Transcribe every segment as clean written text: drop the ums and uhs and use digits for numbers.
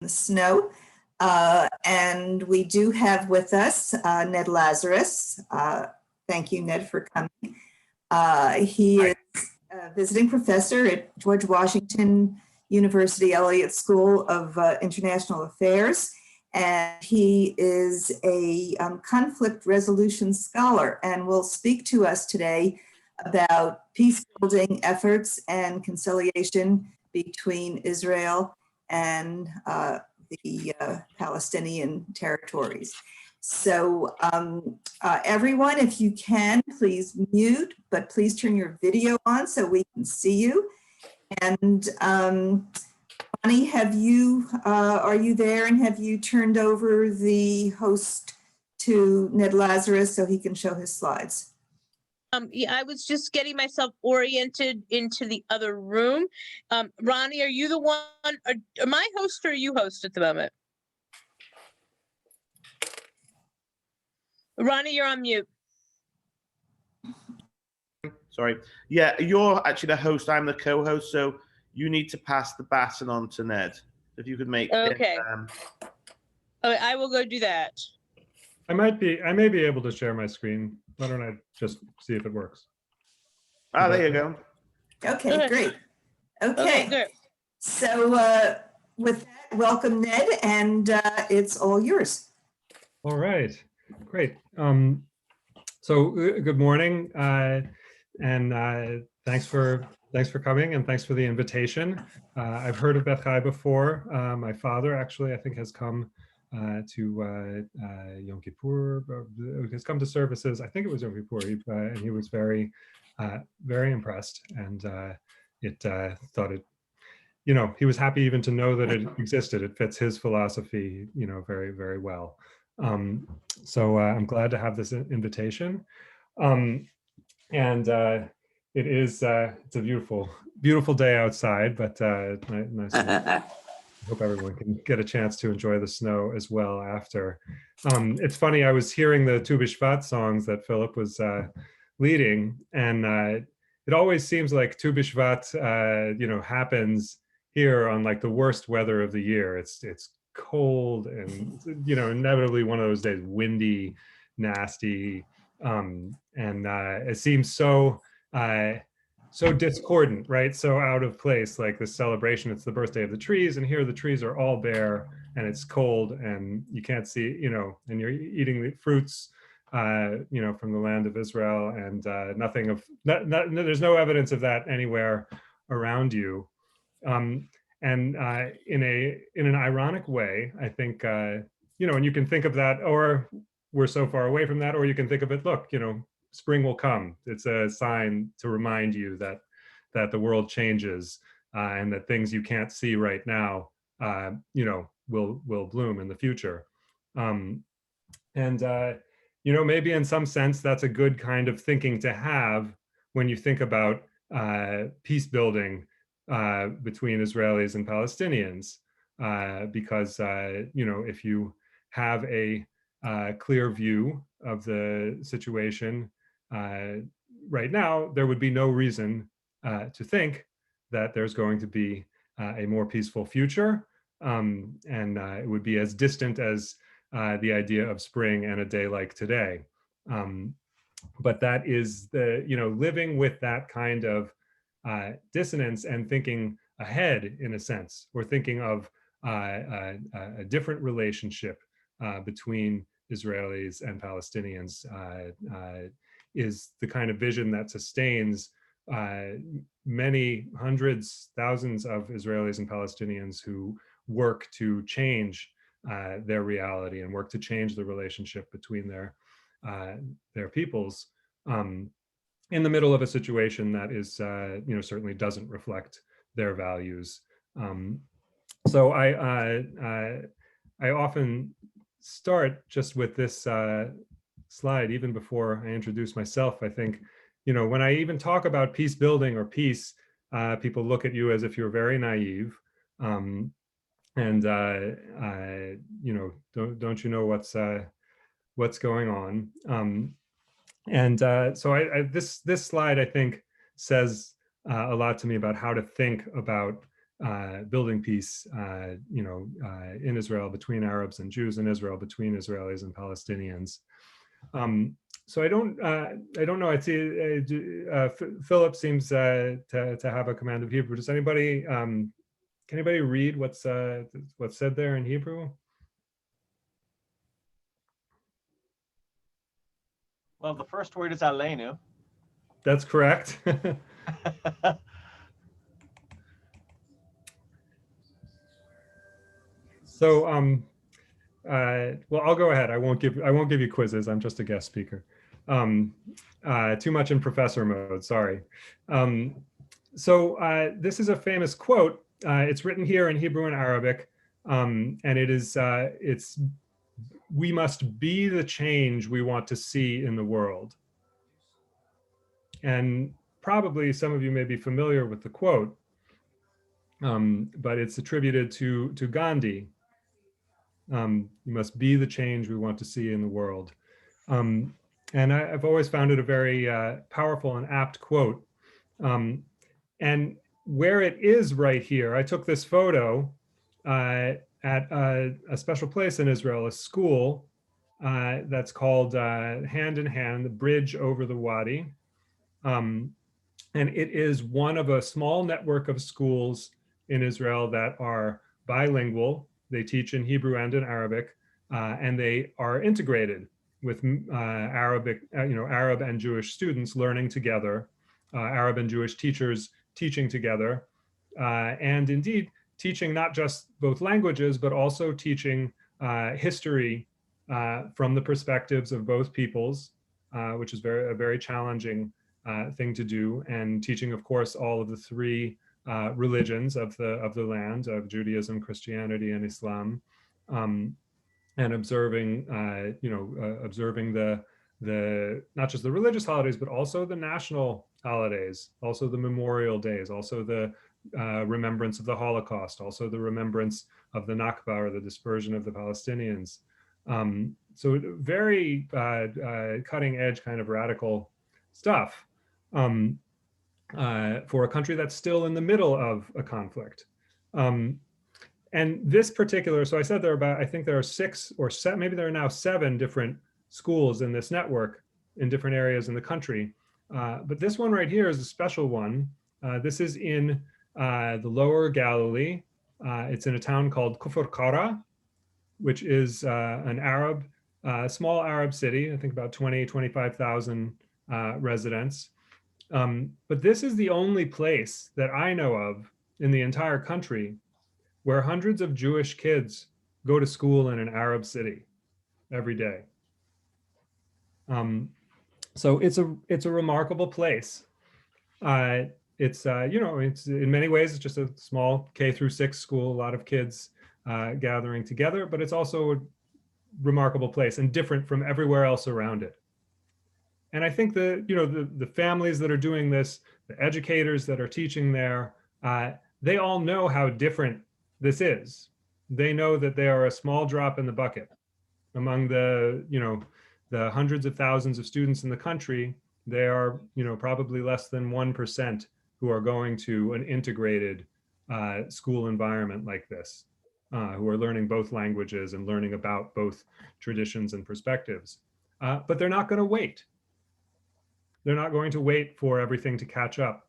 the snow. And we do have with us Ned Lazarus. Thank you, Ned, for coming. He is a visiting professor at George Washington University Elliott School of International Affairs, and he is a conflict resolution scholar and will speak to us today about peace-building efforts and conciliation between Israel and the Palestinian territories. So everyone, if you can, please mute, but please turn your video on so we can see you. And Bonnie, are you there, and have you turned over the host to Ned Lazarus so he can show his slides? Yeah, I was just getting myself oriented into the other room. Ronnie, are you the one, am I host or are you host at the moment? Ronnie, you're on mute. Sorry. Yeah, you're actually the host. I'm the co-host, so you need to pass the baton on to Ned. If you could make okay. It, Okay, I will go do that. I may be able to share my screen. Why don't I just see if it works? Ah, there you go. Okay, great. Okay, good. So with that, welcome, Ned, and it's all yours. All right, great. So good morning, and thanks for coming, and thanks for the invitation. I've heard of Beth Chai before. My father actually, I think, has come to Yom Kippur, has come to services. I think it was Yom Kippur, and he was very impressed, and thought it, he was happy even to know that it existed. It fits his philosophy, very, very well. So I'm glad to have this invitation. And it's a beautiful day outside, but nice. I hope everyone can get a chance to enjoy the snow as well after. It's funny, I was hearing the Tu B'Shvat songs that Philip was leading, and it always seems like Tu B'Shvat, happens here on like the worst weather of the year. It's cold and, inevitably one of those days, windy, nasty, and it seems so discordant, right? So out of place, like this celebration, it's the birthday of the trees, and here the trees are all bare, and it's cold, and you can't see, and you're eating the fruits, from the land of Israel, and there's no evidence of that anywhere around you. And in an ironic way, I think, and you can think of that, or we're so far away from that, or you can think of it, look, spring will come. It's a sign to remind you that the world changes, and that things you can't see right now, will bloom in the future. Maybe in some sense that's a good kind of thinking to have when you think about peace building between Israelis and Palestinians, because if you have a clear view of the situation right now, there would be no reason to think that there's going to be a more peaceful future, and it would be as distant as the idea of spring and a day like today. But that is living with that kind of dissonance and thinking ahead, in a sense, or thinking of a different relationship between Israelis and Palestinians, is the kind of vision that sustains many hundreds, thousands of Israelis and Palestinians who work to change their reality and work to change the relationship between their peoples, in the middle of a situation that is, certainly doesn't reflect their values. So I often start just with this slide, even before I introduce myself. I think, when I even talk about peace building or peace, people look at you as if you're very naive, and don't you know what's going on? So this slide, I think, says a lot to me about how to think about building peace, in Israel between Arabs and Jews in Israel, between Israelis and Palestinians. So I don't know. I see Philip seems to have a command of Hebrew. Does anybody can anybody read what's said there in Hebrew? Well, the first word is Aleinu. That's correct. So well, I'll go ahead. I won't give you quizzes. I'm just a guest speaker. Too much in professor mode. Sorry. So this is a famous quote. It's written here in Hebrew and Arabic, and it is it's we must be the change we want to see in the world. And probably some of you may be familiar with the quote, but it's attributed to Gandhi. You must be the change we want to see in the world. And I've always found it a very powerful and apt quote. And where it is right here, I took this photo at a special place in Israel, a school that's called Hand in Hand, the Bridge Over the Wadi. And it is one of a small network of schools in Israel that are bilingual. They teach in Hebrew and in Arabic, and they are integrated with Arab and Jewish students learning together, Arab and Jewish teachers teaching together, and indeed teaching not just both languages, but also teaching history from the perspectives of both peoples, which is a very challenging thing to do, and teaching, of course, all of the three religions of the land of Judaism, Christianity, and Islam, and observing, observing the not just the religious holidays, but also the national holidays, also the memorial days, also the remembrance of the Holocaust, also the remembrance of the Nakba, or the dispersion of the Palestinians. So very cutting edge, kind of radical stuff. For a country that's still in the middle of a conflict. And this particular, so I said I think there are 6 or 7, maybe there are now 7 different schools in this network in different areas in the country. But this one right here is a special one. This is in the Lower Galilee. It's in a town called Kufr Qara, which is an Arab, small Arab city, I think about 25,000 residents. But this is the only place that I know of in the entire country where hundreds of Jewish kids go to school in an Arab city every day. So it's a remarkable place. It's it's in many ways it's just a small K-6 school, a lot of kids gathering together, but it's also a remarkable place and different from everywhere else around it. And I think the families that are doing this, the educators that are teaching there, they all know how different this is. They know that they are a small drop in the bucket among the hundreds of thousands of students in the country. They are probably less than 1% who are going to an integrated school environment like this, who are learning both languages and learning about both traditions and perspectives. But they're not going to wait. They're not going to wait for everything to catch up.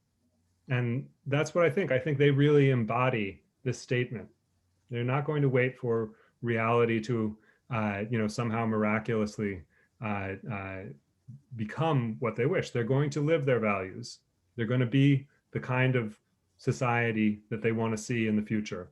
And that's what I think. I think they really embody this statement. They're not going to wait for reality to, somehow miraculously become what they wish. They're going to live their values. They're going to be the kind of society that they want to see in the future.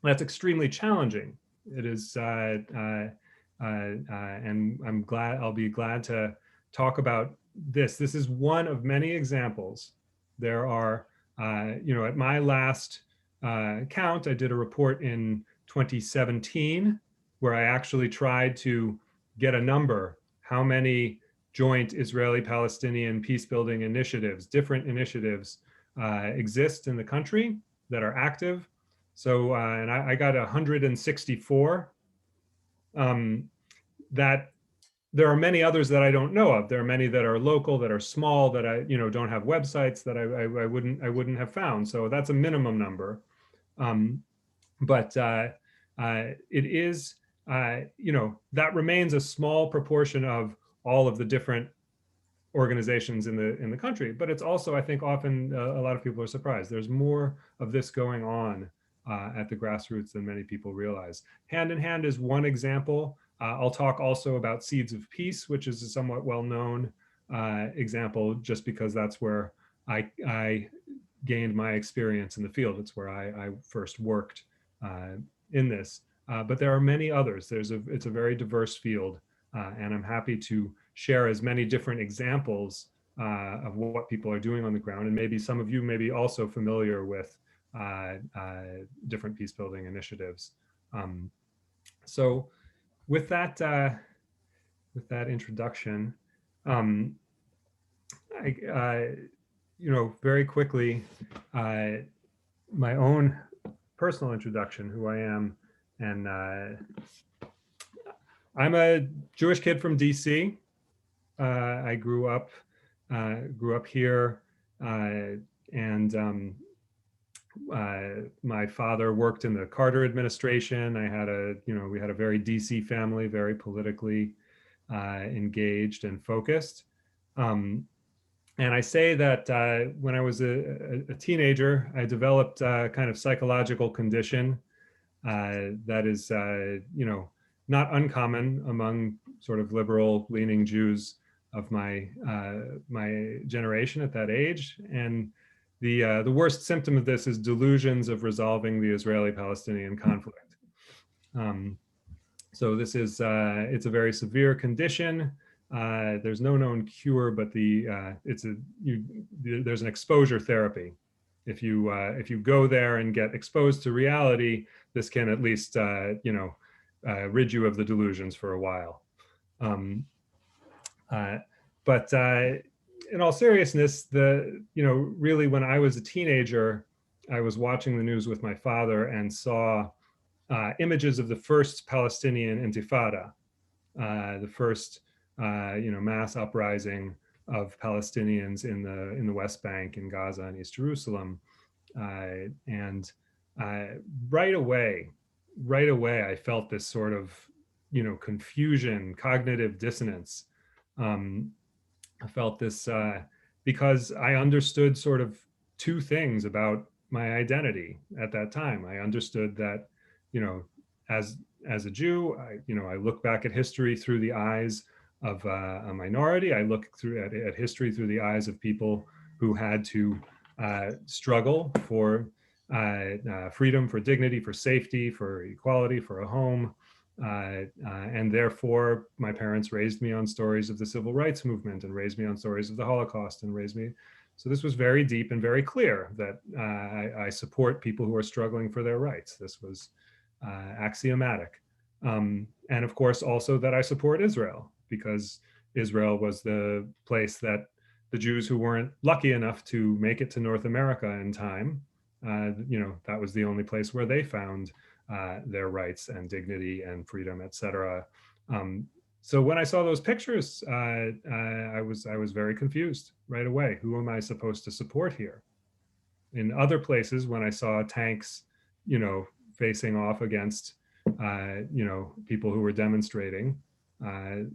That's extremely challenging. It is, and I'll be glad to talk about this. This is one of many examples. There are, at my last count, I did a report in 2017 where I actually tried to get a number, how many joint Israeli-Palestinian peace-building initiatives, different initiatives exist in the country that are active. So, and I got 164 that there are many others that I don't know of. There are many that are local, that are small, that I, don't have websites, that I wouldn't have found. So that's a minimum number. But it is, that remains a small proportion of all of the different organizations in the country. But it's also, I think, often a lot of people are surprised. There's more of this going on at the grassroots than many people realize. Hand in Hand is one example. I'll talk also about Seeds of Peace, which is a somewhat well-known example, just because that's where I gained my experience in the field. It's where I first worked in this. But there are many others. It's a very diverse field, and I'm happy to share as many different examples of what people are doing on the ground. And maybe some of you may be also familiar with different peace building initiatives. So with that introduction, very quickly, my own personal introduction, who I am, and I'm a Jewish kid from DC. I grew up here, and my father worked in the Carter administration. We had a very DC family, very politically engaged and focused. And I say that when I was a teenager, I developed a kind of psychological condition that is, not uncommon among sort of liberal-leaning Jews of my generation at that age. And the worst symptom of this is delusions of resolving the Israeli-Palestinian conflict. So this is it's a very severe condition. There's no known cure, but there's an exposure therapy. If you go there and get exposed to reality, this can at least rid you of the delusions for a while. But in all seriousness, really when I was a teenager, I was watching the news with my father and saw images of the first Palestinian Intifada, the first mass uprising of Palestinians in the West Bank, in Gaza and East Jerusalem, and right away, I felt this sort of confusion, cognitive dissonance. I felt this because I understood sort of two things about my identity at that time. I understood that, as a Jew, I look back at history through the eyes of a minority. I look at history through the eyes of people who had to struggle for freedom, for dignity, for safety, for equality, for a home. And therefore, my parents raised me on stories of the civil rights movement and raised me on stories of the Holocaust and raised me. So this was very deep and very clear that I support people who are struggling for their rights. This was axiomatic. And of course, also that I support Israel, because Israel was the place that the Jews who weren't lucky enough to make it to North America in time, that was the only place where they found their rights and dignity and freedom, etc. So when I saw those pictures, I was very confused right away. Who am I supposed to support here? In other places, when I saw tanks, facing off against, people who were demonstrating, it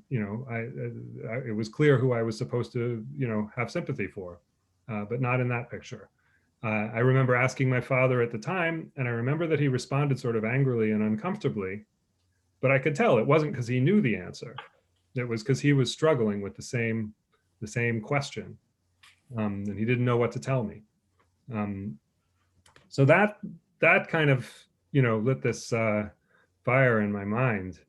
was clear who I was supposed to, have sympathy for, but not in that picture. I remember asking my father at the time, and I remember that he responded sort of angrily and uncomfortably, but I could tell it wasn't because he knew the answer. It was because he was struggling with the same question, and he didn't know what to tell me. So that kind of, lit this fire in my mind.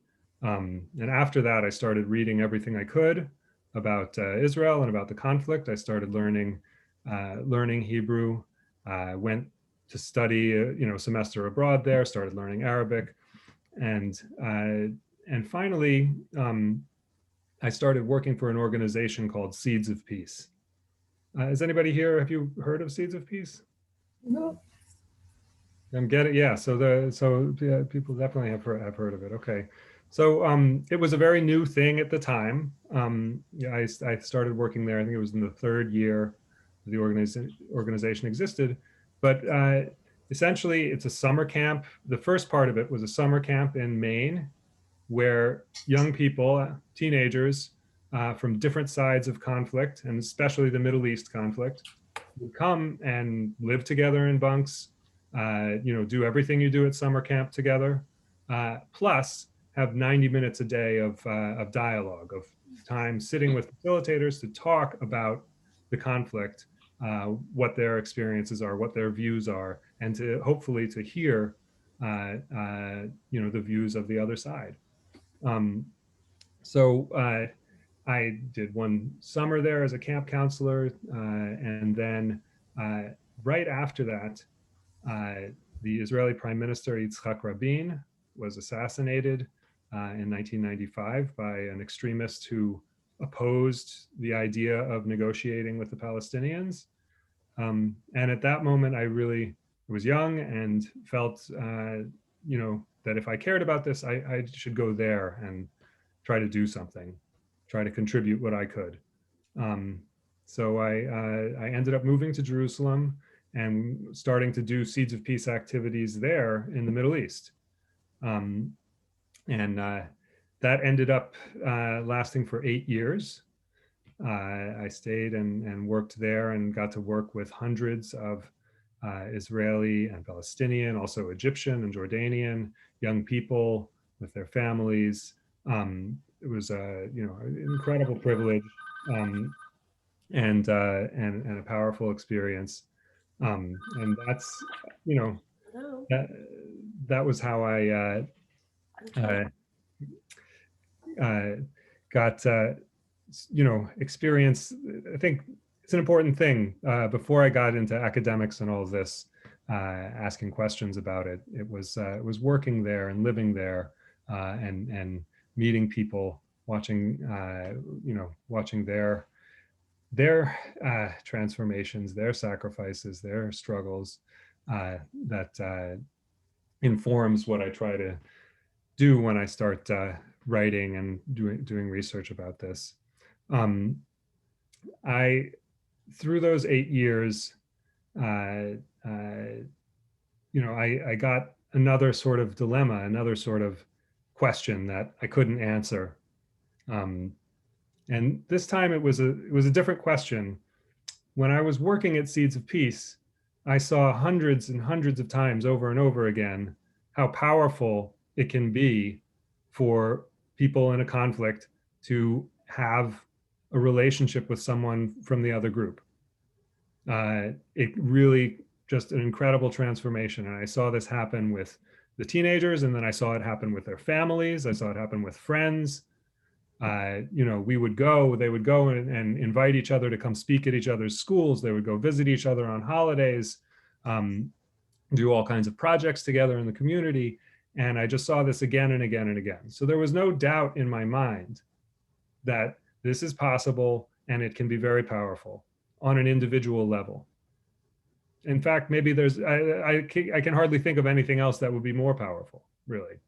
And after that, I started reading everything I could about Israel and about the conflict. I started learning Hebrew. Went to study, a semester abroad there. Started learning Arabic, and finally, I started working for an organization called Seeds of Peace. Is anybody here? Have you heard of Seeds of Peace? No. I'm getting, yeah. So people definitely have heard of it. Okay, So it was a very new thing at the time. Yeah, I started working there, I think it was in the third year the organization existed. But essentially, it's a summer camp. The first part of it was a summer camp in Maine, where young people, teenagers from different sides of conflict, and especially the Middle East conflict, would come and live together in bunks, do everything you do at summer camp together, plus have 90 minutes a day of dialogue, of time sitting with facilitators to talk about the conflict, what their experiences are, what their views are, and to hopefully to hear, the views of the other side. So I did one summer there as a camp counselor, and then right after that, the Israeli Prime Minister Yitzhak Rabin was assassinated in 1995 by an extremist who opposed the idea of negotiating with the Palestinians. And at that moment, I really was young and felt, that if I cared about this, I should go there and try to do something, try to contribute what I could. So I ended up moving to Jerusalem and starting to do Seeds of Peace activities there in the Middle East. And that ended up lasting for 8 years. I stayed and worked there and got to work with hundreds of Israeli and Palestinian, also Egyptian and Jordanian young people with their families. It was an incredible privilege, and a powerful experience. And that's, that was how I got experience. I think it's an important thing. Before I got into academics and all of this, asking questions about it, it was working there and living there, and meeting people, watching watching their transformations, their sacrifices, their struggles, that informs what I try to do when I start writing and doing research about this. Through those 8 years, I got another sort of dilemma, another sort of question that I couldn't answer. And this time it was a different question. When I was working at Seeds of Peace, I saw hundreds and hundreds of times over and over again how powerful it can be for people in a conflict to have a relationship with someone from the other group. It really just an incredible transformation. And I saw this happen with the teenagers, and then I saw it happen with their families. I saw it happen with friends. They would go and invite each other to come speak at each other's schools. They would go visit each other on holidays, do all kinds of projects together in the community. And I just saw this again and again and again. So there was no doubt in my mind that this is possible and it can be very powerful on an individual level. In fact, maybe I can hardly think of anything else that would be more powerful, really,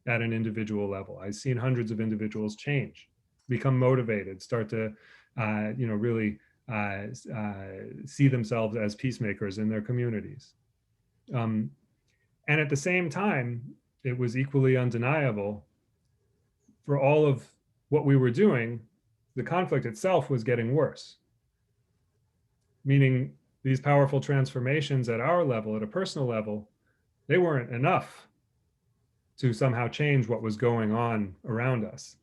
at an individual level. I've seen hundreds of individuals change, become motivated, start to, really see themselves as peacemakers in their communities. And at the same time, it was equally undeniable for all of what we were doing, the conflict itself was getting worse. Meaning these powerful transformations at our level, at a personal level, they weren't enough to somehow change what was going on around us.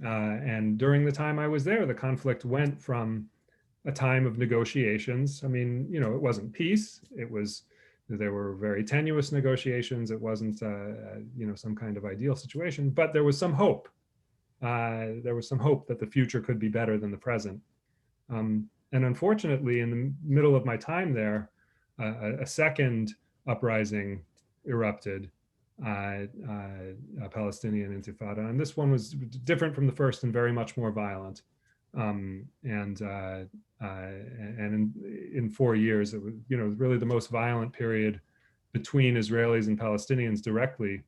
And during the time I was there, the conflict went from a time of negotiations. I mean, it wasn't peace. There were very tenuous negotiations. It wasn't, some kind of ideal situation, but there was some hope. There was some hope that the future could be better than the present. And unfortunately, in the middle of my time there, a second uprising erupted, a Palestinian Intifada, and this one was different from the first and very much more violent. And in 4 years, it was really the most violent period between Israelis and Palestinians directly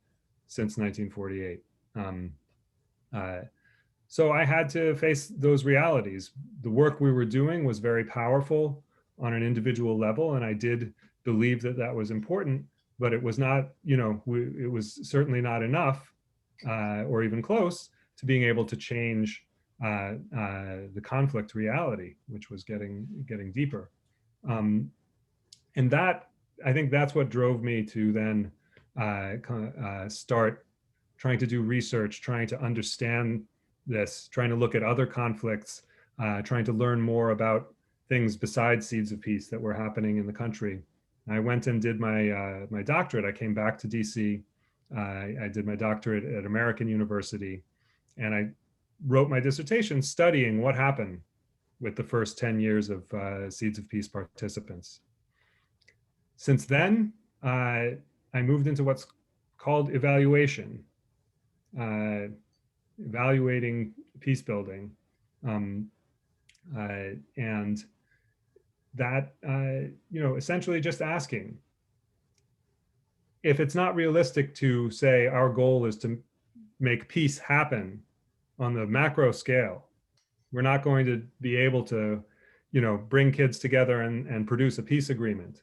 since 1948. Um, so I had to face those realities. The work we were doing was very powerful on an individual level, and I did believe that that was important, but it was not, it was certainly not enough or even close to being able to change the conflict reality, which was getting deeper. And that, I think that's what drove me to then start trying to do research, trying to understand this, trying to look at other conflicts, trying to learn more about things besides Seeds of Peace that were happening in the country. I went and did my my doctorate. I came back to DC. I did my doctorate at American University, and I wrote my dissertation studying what happened with the first 10 years of Seeds of Peace participants. Since then, I moved into what's called evaluation, evaluating peace building. And that, essentially just asking, if it's not realistic to say our goal is to make peace happen on the macro scale, we're not going to be able to, bring kids together and produce a peace agreement.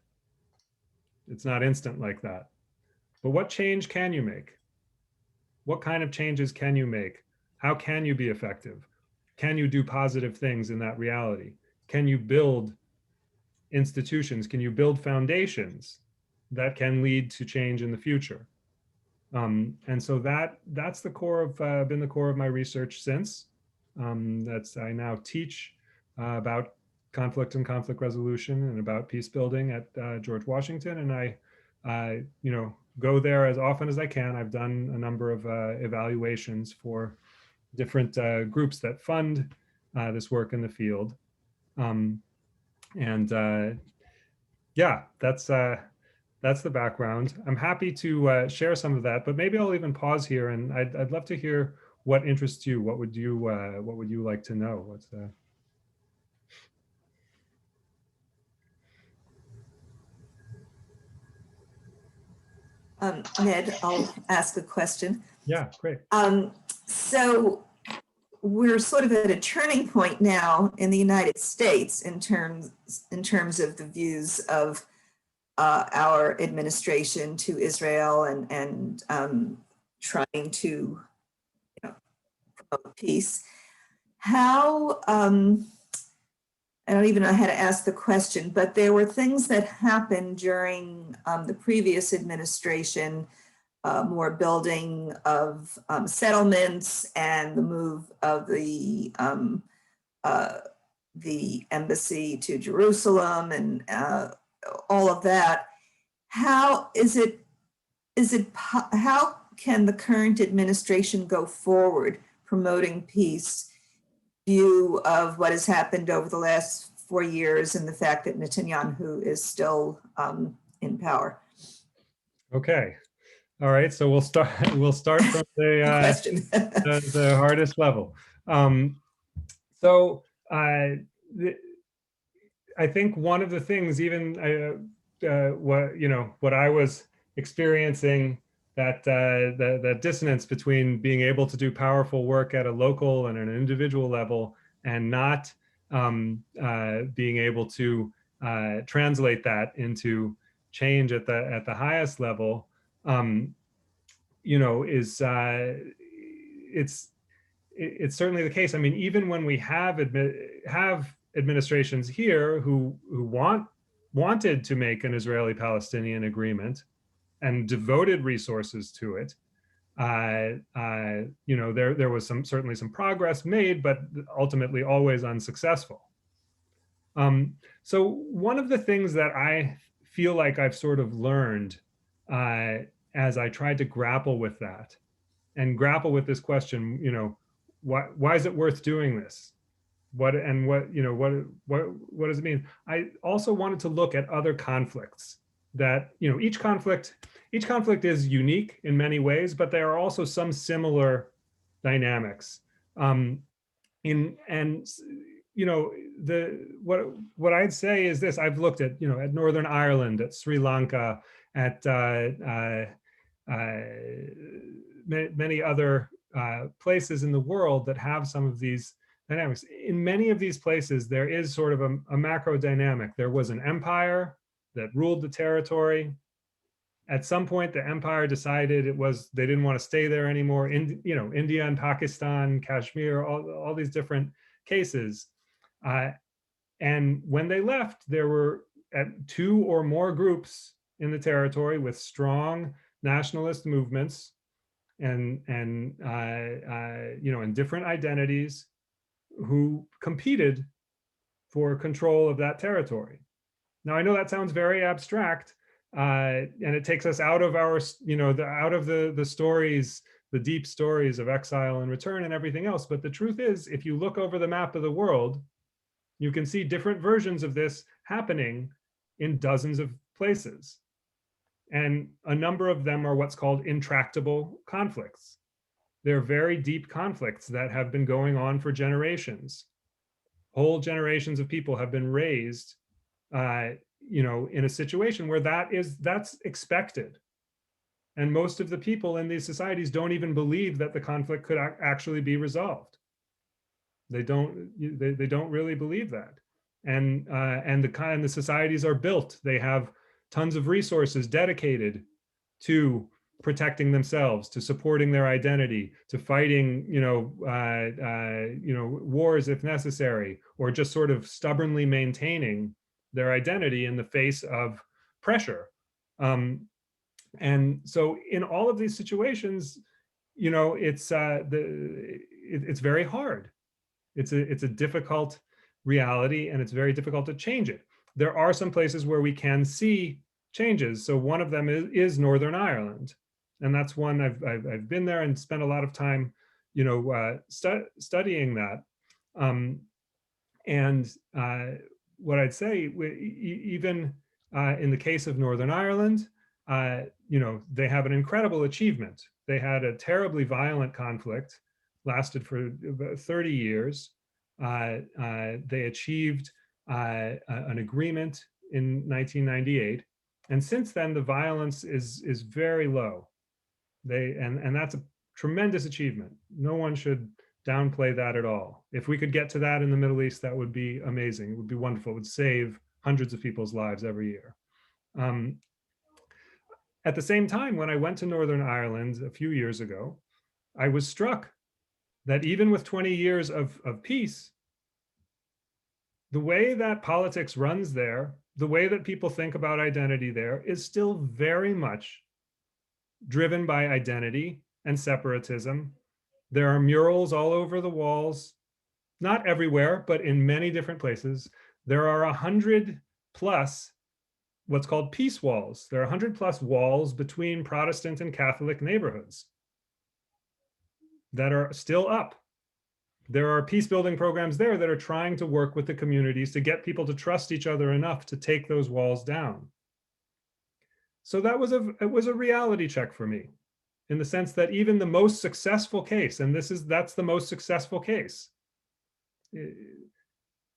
It's not instant like that. But what change can you make? What kind of changes can you make? How can you be effective? Can you do positive things in that reality? Can you build institutions? Can you build foundations that can lead to change in the future? And so that's the core of been the core of my research since. I now teach about conflict and conflict resolution and about peace building at George Washington, and I go there as often as I can. I've done a number of evaluations for different groups that fund this work in the field. Yeah, that's the background. I'm happy to share some of that, but maybe I'll even pause here, and I'd love to hear what interests you. What would you like to know? What's Ned, I'll ask a question. Yeah, great. So we're sort of at a turning point now in the United States in terms of the views of our administration to Israel and trying to promote peace. How I don't even know how to ask the question, but there were things that happened during the previous administration, more building of settlements and the move of the embassy to Jerusalem and all of that. How can the current administration go forward promoting peace? View of what has happened over the last 4 years and the fact that Netanyahu is still in power. Okay, all right. So we'll start from the Question. the hardest level. I think one of the things, even what I was experiencing, that dissonance between being able to do powerful work at a local and an individual level and not being able to translate that into change at the highest level, is it's certainly the case. I mean, even when we have administrations here who wanted to make an Israeli-Palestinian agreement and devoted resources to it, there was certainly some progress made, but ultimately always unsuccessful. So one of the things that I feel like I've sort of learned as I tried to grapple with that and grapple with this question, why is it worth doing this? What does it mean? I also wanted to look at other conflicts that, each conflict is unique in many ways, but there are also some similar dynamics. What I'd say is this: I've looked at at Northern Ireland, at Sri Lanka, at many other places in the world that have some of these dynamics. In many of these places, there is sort of a macro dynamic. There was an empire that ruled the territory. At some point, the empire decided they didn't want to stay there anymore. India and Pakistan, Kashmir, all these different cases. And when they left, there were two or more groups in the territory with strong nationalist movements and different identities who competed for control of that territory. Now, I know that sounds very abstract, and it takes us out of our, out of the stories, the deep stories of exile and return and everything else. But the truth is, if you look over the map of the world, you can see different versions of this happening in dozens of places. And a number of them are what's called intractable conflicts. They're very deep conflicts that have been going on for generations. Whole generations of people have been raised in a situation where that's expected. And most of the people in these societies don't even believe that the conflict could actually be resolved. They don't really believe that. And the societies are built. They have tons of resources dedicated to protecting themselves, to supporting their identity, to fighting, wars if necessary, or just sort of stubbornly maintaining their identity in the face of pressure. And so in all of these situations, it's very hard. It's a difficult reality, and it's very difficult to change it. There are some places where we can see changes. So one of them is Northern Ireland, and that's one I've been there and spent a lot of time, studying that. What I'd say, even in the case of Northern Ireland, they have an incredible achievement. They had a terribly violent conflict, lasted for about 30 years. They achieved an agreement in 1998, and since then the violence is very low. And that's a tremendous achievement. No one should downplay that at all. If we could get to that in the Middle East, that would be amazing. It would be wonderful. It would save hundreds of people's lives every year. At the same time, when I went to Northern Ireland a few years ago, I was struck that even with 20 years of peace, the way that politics runs there, the way that people think about identity there is still very much driven by identity and separatism. There are murals all over the walls, not everywhere, but in many different places. There are 100 plus what's called peace walls. There are 100 plus walls between Protestant and Catholic neighborhoods that are still up. There are peace building programs there that are trying to work with the communities to get people to trust each other enough to take those walls down. So it was a reality check for me, in the sense that even the most successful case, and that's the most successful case,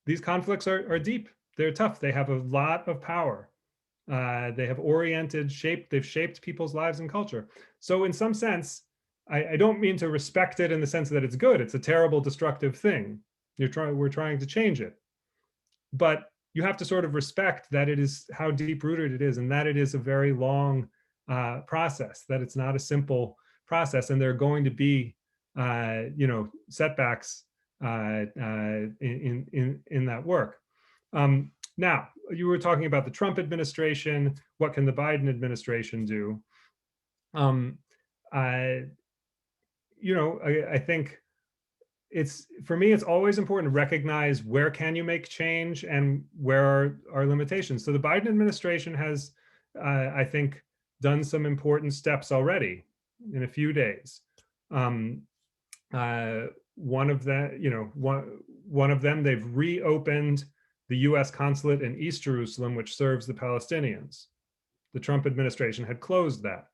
these conflicts are deep, they're tough, they have a lot of power. They have they've shaped people's lives and culture. So in some sense, I don't mean to respect it in the sense that it's good. It's a terrible, destructive thing. We're trying to change it. But you have to sort of respect that it is how deep-rooted it is, and that it is a very long process, that it's not a simple process, and there are going to be setbacks in that work. Now, you were talking about the Trump administration. What can the Biden administration do? I think for me, it's always important to recognize where can you make change and where are limitations. So the Biden administration has, I think, done some important steps already in a few days. One of them, they've reopened the US consulate in East Jerusalem, which serves the Palestinians. The Trump administration had closed that.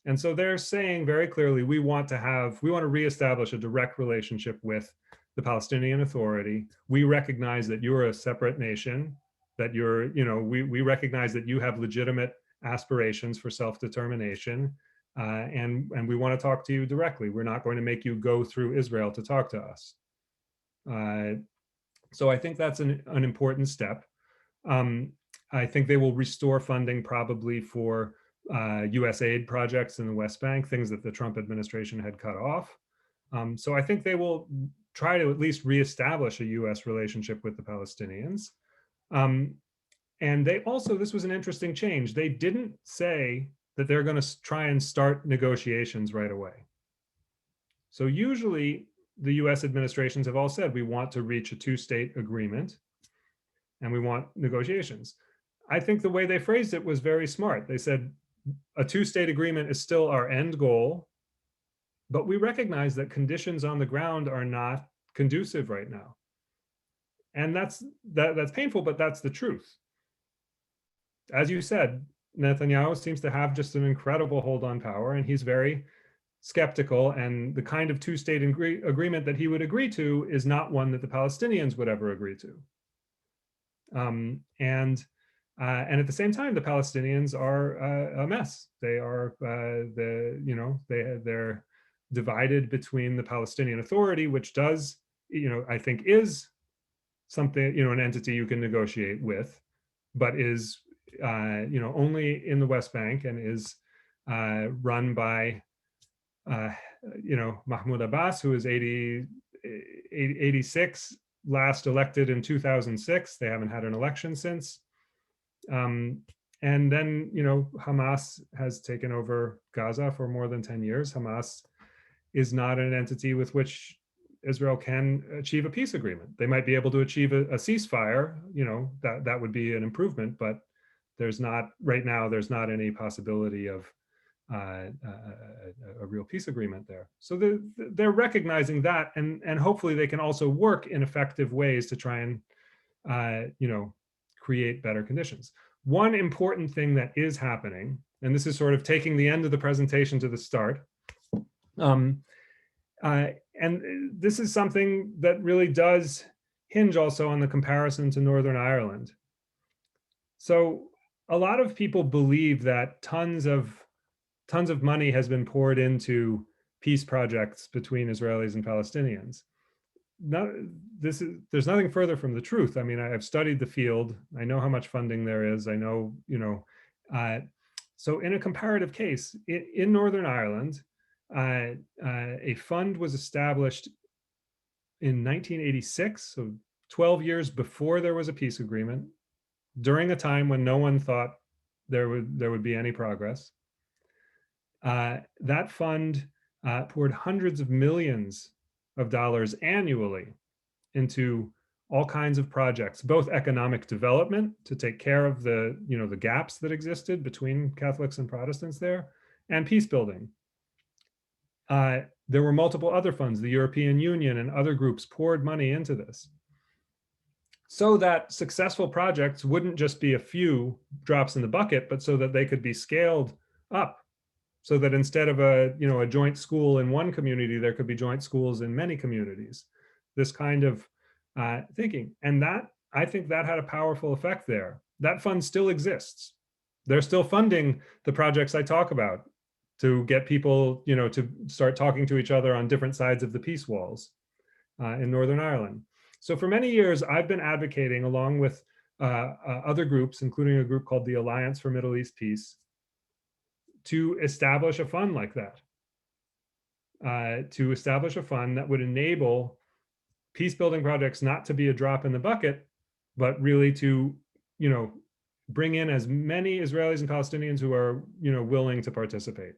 And so they're saying very clearly, we want to reestablish a direct relationship with the Palestinian Authority. We recognize that you're a separate nation, that we recognize that you have legitimate aspirations for self-determination. and we want to talk to you directly. We're not going to make you go through Israel to talk to us. So I think that's an important step. I think they will restore funding probably for US aid projects in the West Bank, things that the Trump administration had cut off. So I think they will try to at least reestablish a US relationship with the Palestinians. And they also, this was an interesting change. They didn't say that they're going to try and start negotiations right away. So usually the US administrations have all said, we want to reach a two-state agreement and we want negotiations. I think the way they phrased it was very smart. They said a two-state agreement is still our end goal, but we recognize that conditions on the ground are not conducive right now. And that's painful, but that's the truth. As you said, Netanyahu seems to have just an incredible hold on power, and he's very skeptical, and the kind of two-state agreement that he would agree to is not one that the Palestinians would ever agree to. And at the same time, the Palestinians are a mess. They are they're divided between the Palestinian Authority, which does, I think is something, an entity you can negotiate with, but is only in the West Bank and is run by Mahmoud Abbas, who is 86, last elected in 2006. They haven't had an election since. And then, Hamas has taken over Gaza for more than 10 years. Hamas is not an entity with which Israel can achieve a peace agreement. They might be able to achieve a ceasefire, that would be an improvement, but there's not, right now, there's not any possibility of a real peace agreement there. So they're recognizing that, and hopefully they can also work in effective ways to try and create better conditions. One important thing that is happening, and this is sort of taking the end of the presentation to the start, and this is something that really does hinge also on the comparison to Northern Ireland. So a lot of people believe that tons of money has been poured into peace projects between Israelis and Palestinians. There's nothing further from the truth. I mean, I've studied the field. I know how much funding there is. I know, so in a comparative case, in Northern Ireland, a fund was established in 1986, so 12 years before there was a peace agreement, during a time when no one thought there would be any progress. That fund poured hundreds of millions of dollars annually into all kinds of projects, both economic development to take care of the gaps that existed between Catholics and Protestants there, and peace building. There were multiple other funds. The European Union and other groups poured money into this, so that successful projects wouldn't just be a few drops in the bucket, but so that they could be scaled up, so that instead of a joint school in one community, there could be joint schools in many communities. This kind of thinking, and that, I think that had a powerful effect there. That fund still exists. They're still funding the projects I talk about to get people, to start talking to each other on different sides of the peace walls in Northern Ireland. So for many years, I've been advocating, along with other groups, including a group called the Alliance for Middle East Peace, to establish a fund like that, to establish a fund that would enable peace building projects not to be a drop in the bucket, but really to, bring in as many Israelis and Palestinians who are, willing to participate,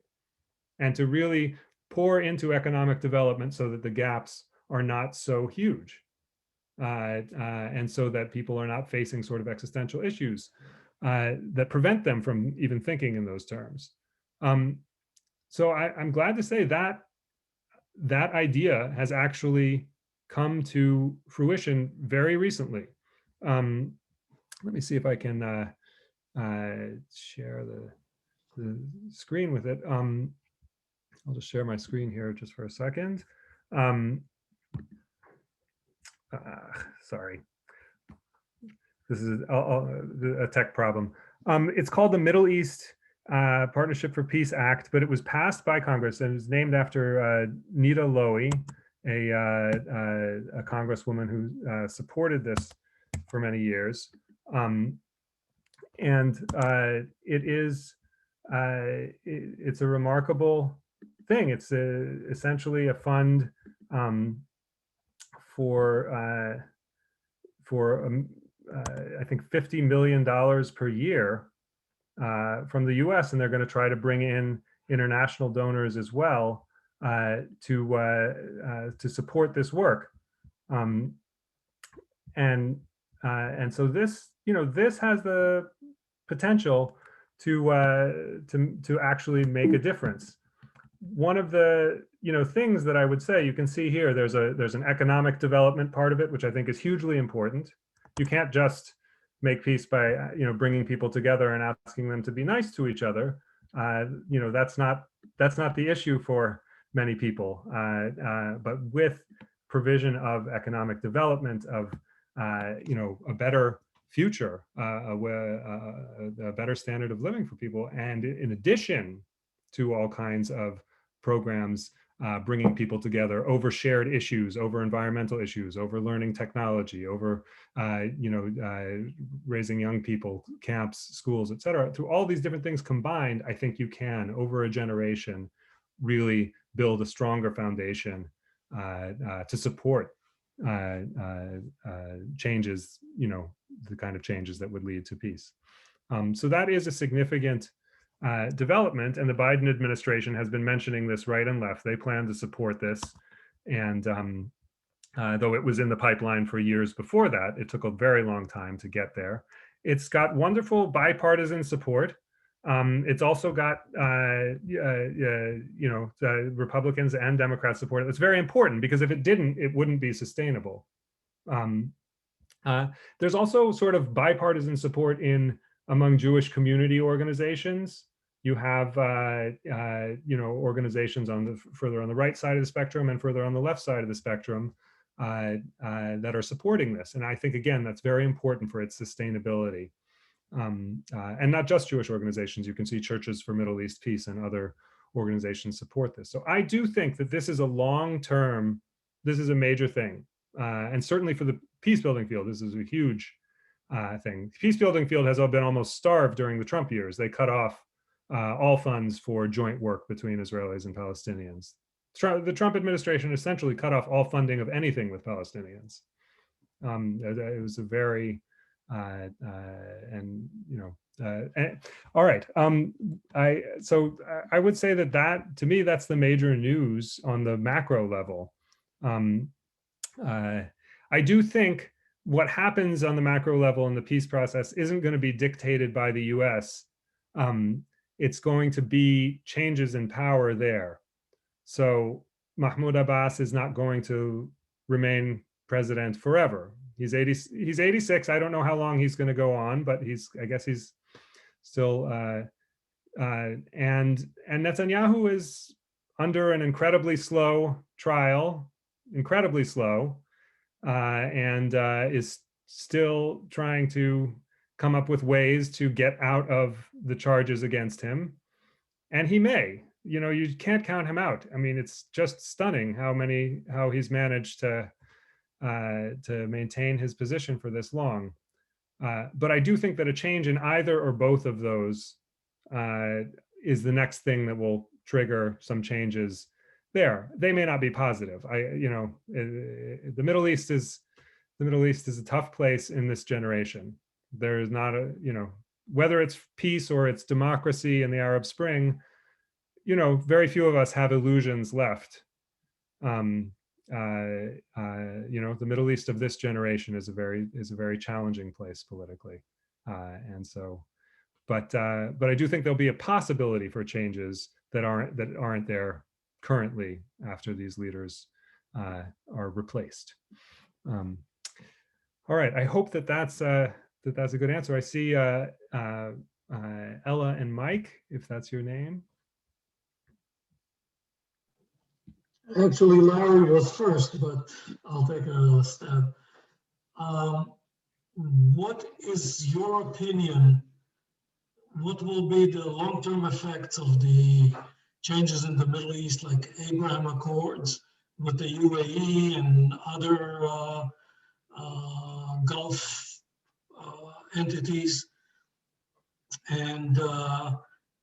and to really pour into economic development so that the gaps are not so huge, and so that people are not facing sort of existential issues that prevent them from even thinking in those terms. So I'm glad to say that that idea has actually come to fruition very recently. Let me see if I can share the screen with it. I'll just share my screen here just for a second. Sorry, this is a tech problem. It's called the Middle East Partnership for Peace Act, but it was passed by Congress and it was named after Nita Lowey, a congresswoman who supported this for many years. It's a remarkable thing. It's essentially a fund for I think $50 million per year from the U.S., and they're going to try to bring in international donors as well to support this work. And so this, this has the potential to actually make a difference. One of the things that I would say, you can see here, there's an economic development part of it, which I think is hugely important. You can't just make peace by bringing people together and asking them to be nice to each other. That's not the issue for many people. But with provision of economic development, of a better future, a better standard of living for people, and in addition to all kinds of programs bringing people together over shared issues, over environmental issues, over learning technology, over raising young people, camps, schools, et cetera. Through all these different things combined, I think you can, over a generation, really build a stronger foundation to support changes, the kind of changes that would lead to peace. So that is a significant development, and the Biden administration has been mentioning this right and left. They plan to support this, and though it was in the pipeline for years before that, it took a very long time to get there. It's got wonderful bipartisan support. It's also got Republicans and Democrats support. It's very important, because if it didn't, it wouldn't be sustainable. There's also sort of bipartisan support among Jewish community organizations. You have organizations further on the right side of the spectrum and further on the left side of the spectrum that are supporting this. And I think, again, that's very important for its sustainability. And not just Jewish organizations. You can see Churches for Middle East Peace and other organizations support this. So I do think that this is a long-term, this is a major thing. And certainly for the peace building field, this is a huge thing. The peace building field has been almost starved during the Trump years. They cut off all funds for joint work between Israelis and Palestinians. The Trump administration essentially cut off all funding of anything with Palestinians. It was a very, all right. So I would say that to me, that's the major news on the macro level. I do think what happens on the macro level in the peace process isn't going to be dictated by the US. It's going to be changes in power there. So Mahmoud Abbas is not going to remain president forever. He's 86. I don't know how long he's going to go on, but I guess he's still, and Netanyahu is under an incredibly slow trial, incredibly slow, and is still trying to come up with ways to get out of the charges against him. And he may, you can't count him out. I mean, it's just stunning how he's managed to maintain his position for this long. But I do think that a change in either or both of those is the next thing that will trigger some changes there. They may not be positive. The Middle East is a tough place in this generation. There's not whether it's peace or it's democracy in the Arab Spring, very few of us have illusions left. The Middle East of this generation is a very challenging place politically, and so, but I do think there'll be a possibility for changes that aren't there currently after these leaders are replaced. All right, I hope that's a good answer. I see Ella and Mike, if that's your name. Actually, Larry was first, but I'll take a stab. What is your opinion what will be the long-term effects of the changes in the Middle East, like Abraham Accords with the UAE and other Gulf entities, and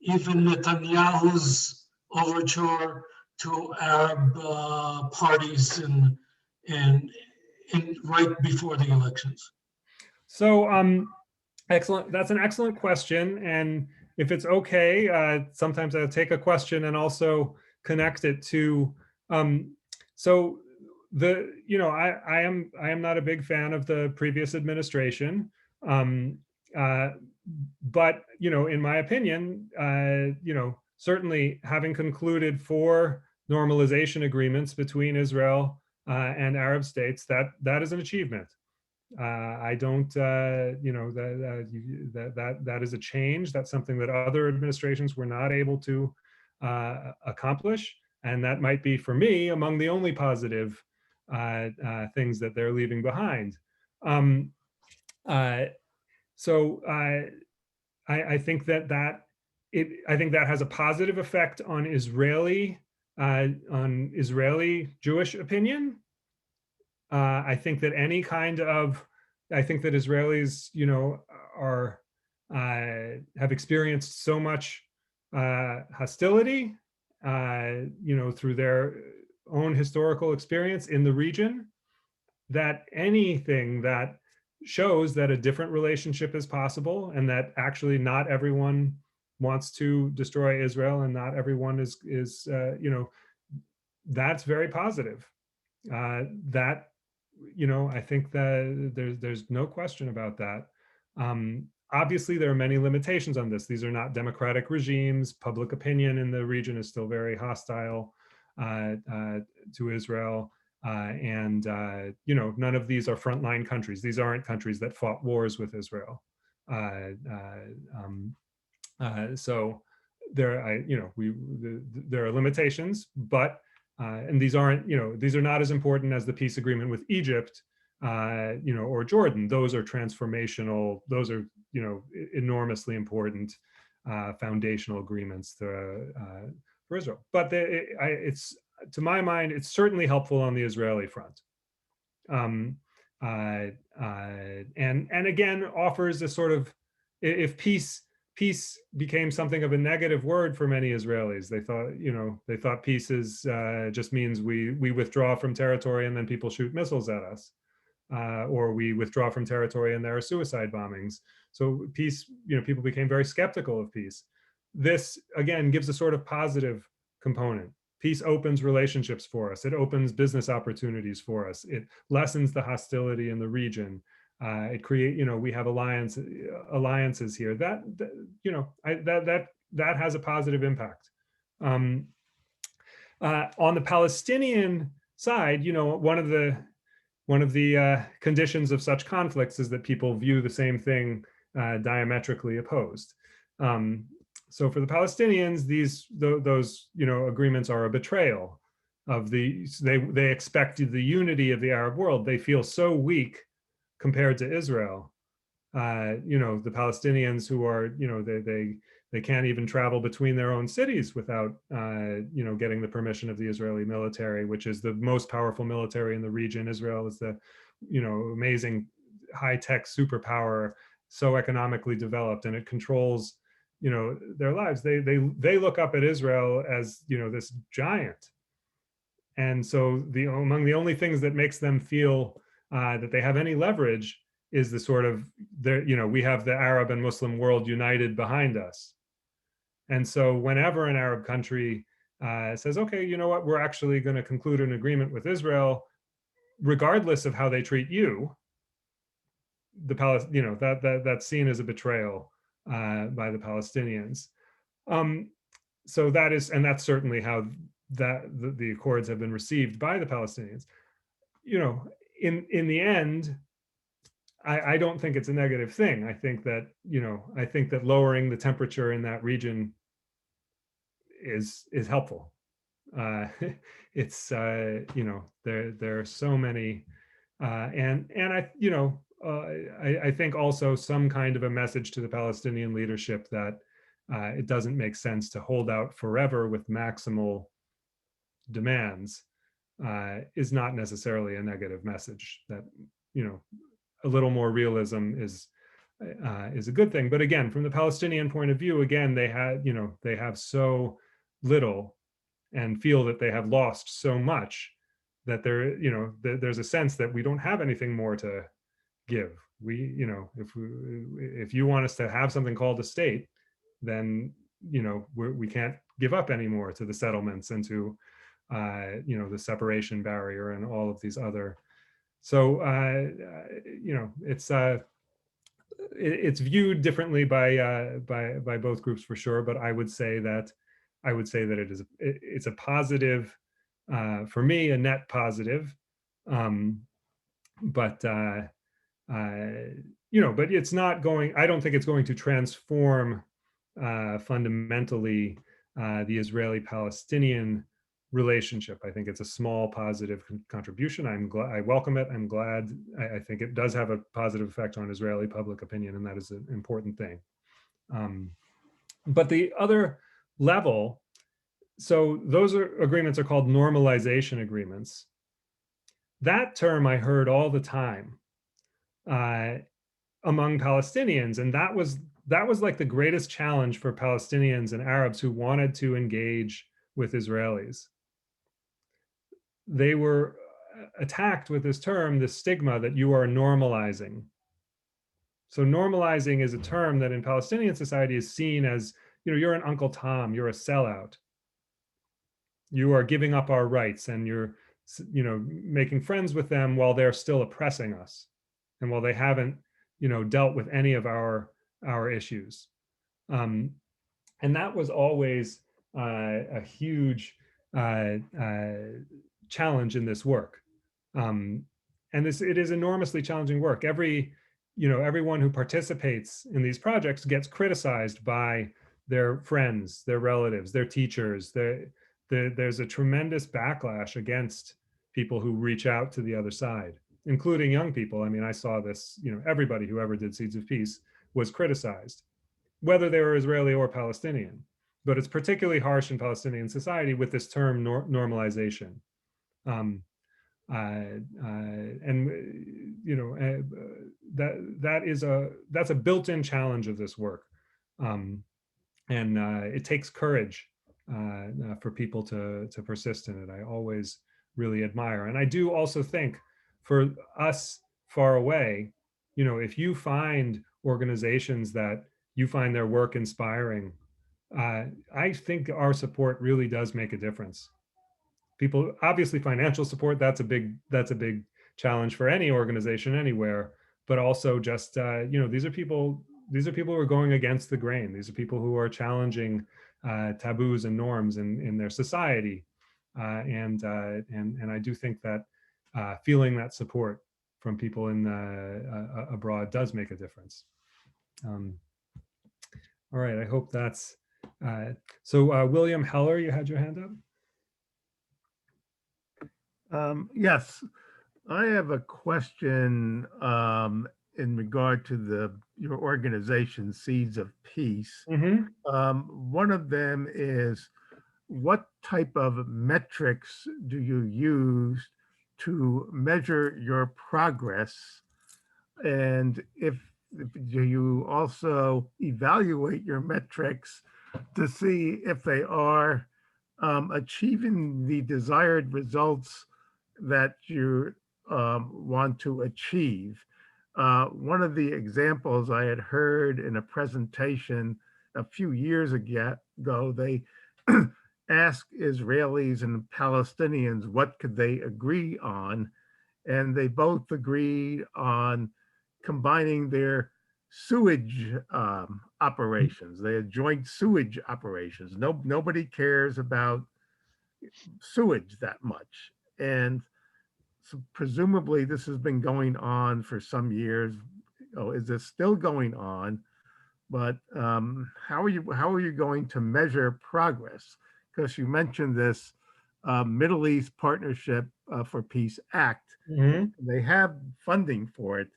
even Netanyahu's overture to Arab parties and right before the elections? So, excellent. That's an excellent question. And if it's okay, sometimes I'll take a question and also connect it to. So I am not a big fan of the previous administration. But in my opinion, certainly having concluded 4 normalization agreements between Israel and Arab states, that is an achievement. I don't, that is a change. That's something that other administrations were not able to accomplish, and that might be, for me, among the only positive things that they're leaving behind. So I think that has a positive effect on Israeli Jewish opinion. I think that Israelis, have experienced so much hostility, through their own historical experience in the region, that anything that shows that a different relationship is possible, and that actually not everyone wants to destroy Israel, and not everyone is that's very positive. That I think that there's no question about that. Obviously, there are many limitations on this. These are not democratic regimes. Public opinion in the region is still very hostile to Israel. And none of these are frontline countries. These aren't countries that fought wars with Israel. So there, there are limitations, but and these are not as important as the peace agreement with Egypt, or Jordan. Those are transformational. Those are enormously important foundational agreements for Israel. But it's, to my mind, it's certainly helpful on the Israeli front, and again offers a sort of, if peace became something of a negative word for many Israelis. They thought peace is just means we withdraw from territory and then people shoot missiles at us, or we withdraw from territory and there are suicide bombings. So peace, people became very skeptical of peace. This again gives a sort of positive component. Peace opens relationships for us. It opens business opportunities for us. It lessens the hostility in the region. It create, we have alliances here. That has a positive impact. On the Palestinian side, one of the conditions of such conflicts is that people view the same thing diametrically opposed. So for the Palestinians, those agreements are a betrayal of they expected the unity of the Arab world. They feel so weak compared to Israel. The Palestinians who are, they can't even travel between their own cities without, getting the permission of the Israeli military, which is the most powerful military in the region. Israel is the, amazing high-tech superpower, so economically developed, and it controls, their lives. They look up at Israel as, this giant. And so among the only things that makes them feel that they have any leverage is the sort of, we have the Arab and Muslim world united behind us. And so whenever an Arab country says, okay, you know what, we're actually going to conclude an agreement with Israel, regardless of how they treat you, that's seen as a betrayal by the Palestinians. So that's certainly how the accords have been received by the Palestinians. In the end, I don't think it's a negative thing. I think that lowering the temperature in that region is helpful. It's there are so many, and I I think also some kind of a message to the Palestinian leadership that it doesn't make sense to hold out forever with maximal demands is not necessarily a negative message. That, you know, a little more realism is a good thing. But again, from the Palestinian point of view, again, they have so little and feel that they have lost so much that there's a sense that we don't have anything more to give. If you want us to have something called a state, then we can't give up anymore to the settlements and to the separation barrier and all of these other. So it's viewed differently by both groups for sure. But I would say that it's a positive, for me, a net positive. But it's not going. I don't think it's going to transform fundamentally the Israeli-Palestinian relationship. I think it's a small positive contribution. I welcome it. I'm glad. I think it does have a positive effect on Israeli public opinion, and that is an important thing. But the other level, so those agreements are called normalization agreements. That term I heard all the time among Palestinians, and that was like the greatest challenge for Palestinians and Arabs who wanted to engage with Israelis. They were attacked with this term, this stigma that you are normalizing. So normalizing is a term that in Palestinian society is seen as, you're an Uncle Tom, you're a sellout. You are giving up our rights, and you're, making friends with them while they're still oppressing us, and while they haven't, dealt with any of our issues. And that was always a huge challenge in this work. And it is enormously challenging work. Everyone who participates in these projects gets criticized by their friends, their relatives, their teachers. There's a tremendous backlash against people who reach out to the other side, including young people. I mean, I saw this, everybody who ever did Seeds of Peace was criticized, whether they were Israeli or Palestinian. But it's particularly harsh in Palestinian society with this term normalization. That's a built-in challenge of this work. And it takes courage for people to persist in it. I always really admire. And I do also think for us far away, if you find organizations that you find their work inspiring, I think our support really does make a difference. People, obviously financial support, that's a big challenge for any organization anywhere, but also just, these are people who are going against the grain. These are people who are challenging taboos and norms in their society. And I do think that feeling that support from people abroad does make a difference. All right, I hope that's, so William Heller, you had your hand up? Yes, I have a question in regard to your organization, Seeds of Peace. One of them is, what type of metrics do you use to measure your progress? And do you also evaluate your metrics to see if they are achieving the desired results that you want to achieve? One of the examples I had heard in a presentation a few years ago, they asked Israelis and Palestinians what could they agree on, and they both agreed on combining their sewage operations. They had joint sewage operations. Nobody cares about sewage that much. And so presumably this has been going on for some years. Is this still going on? But how are you going to measure progress? Because you mentioned this Middle East Partnership for Peace Act. They have funding for it.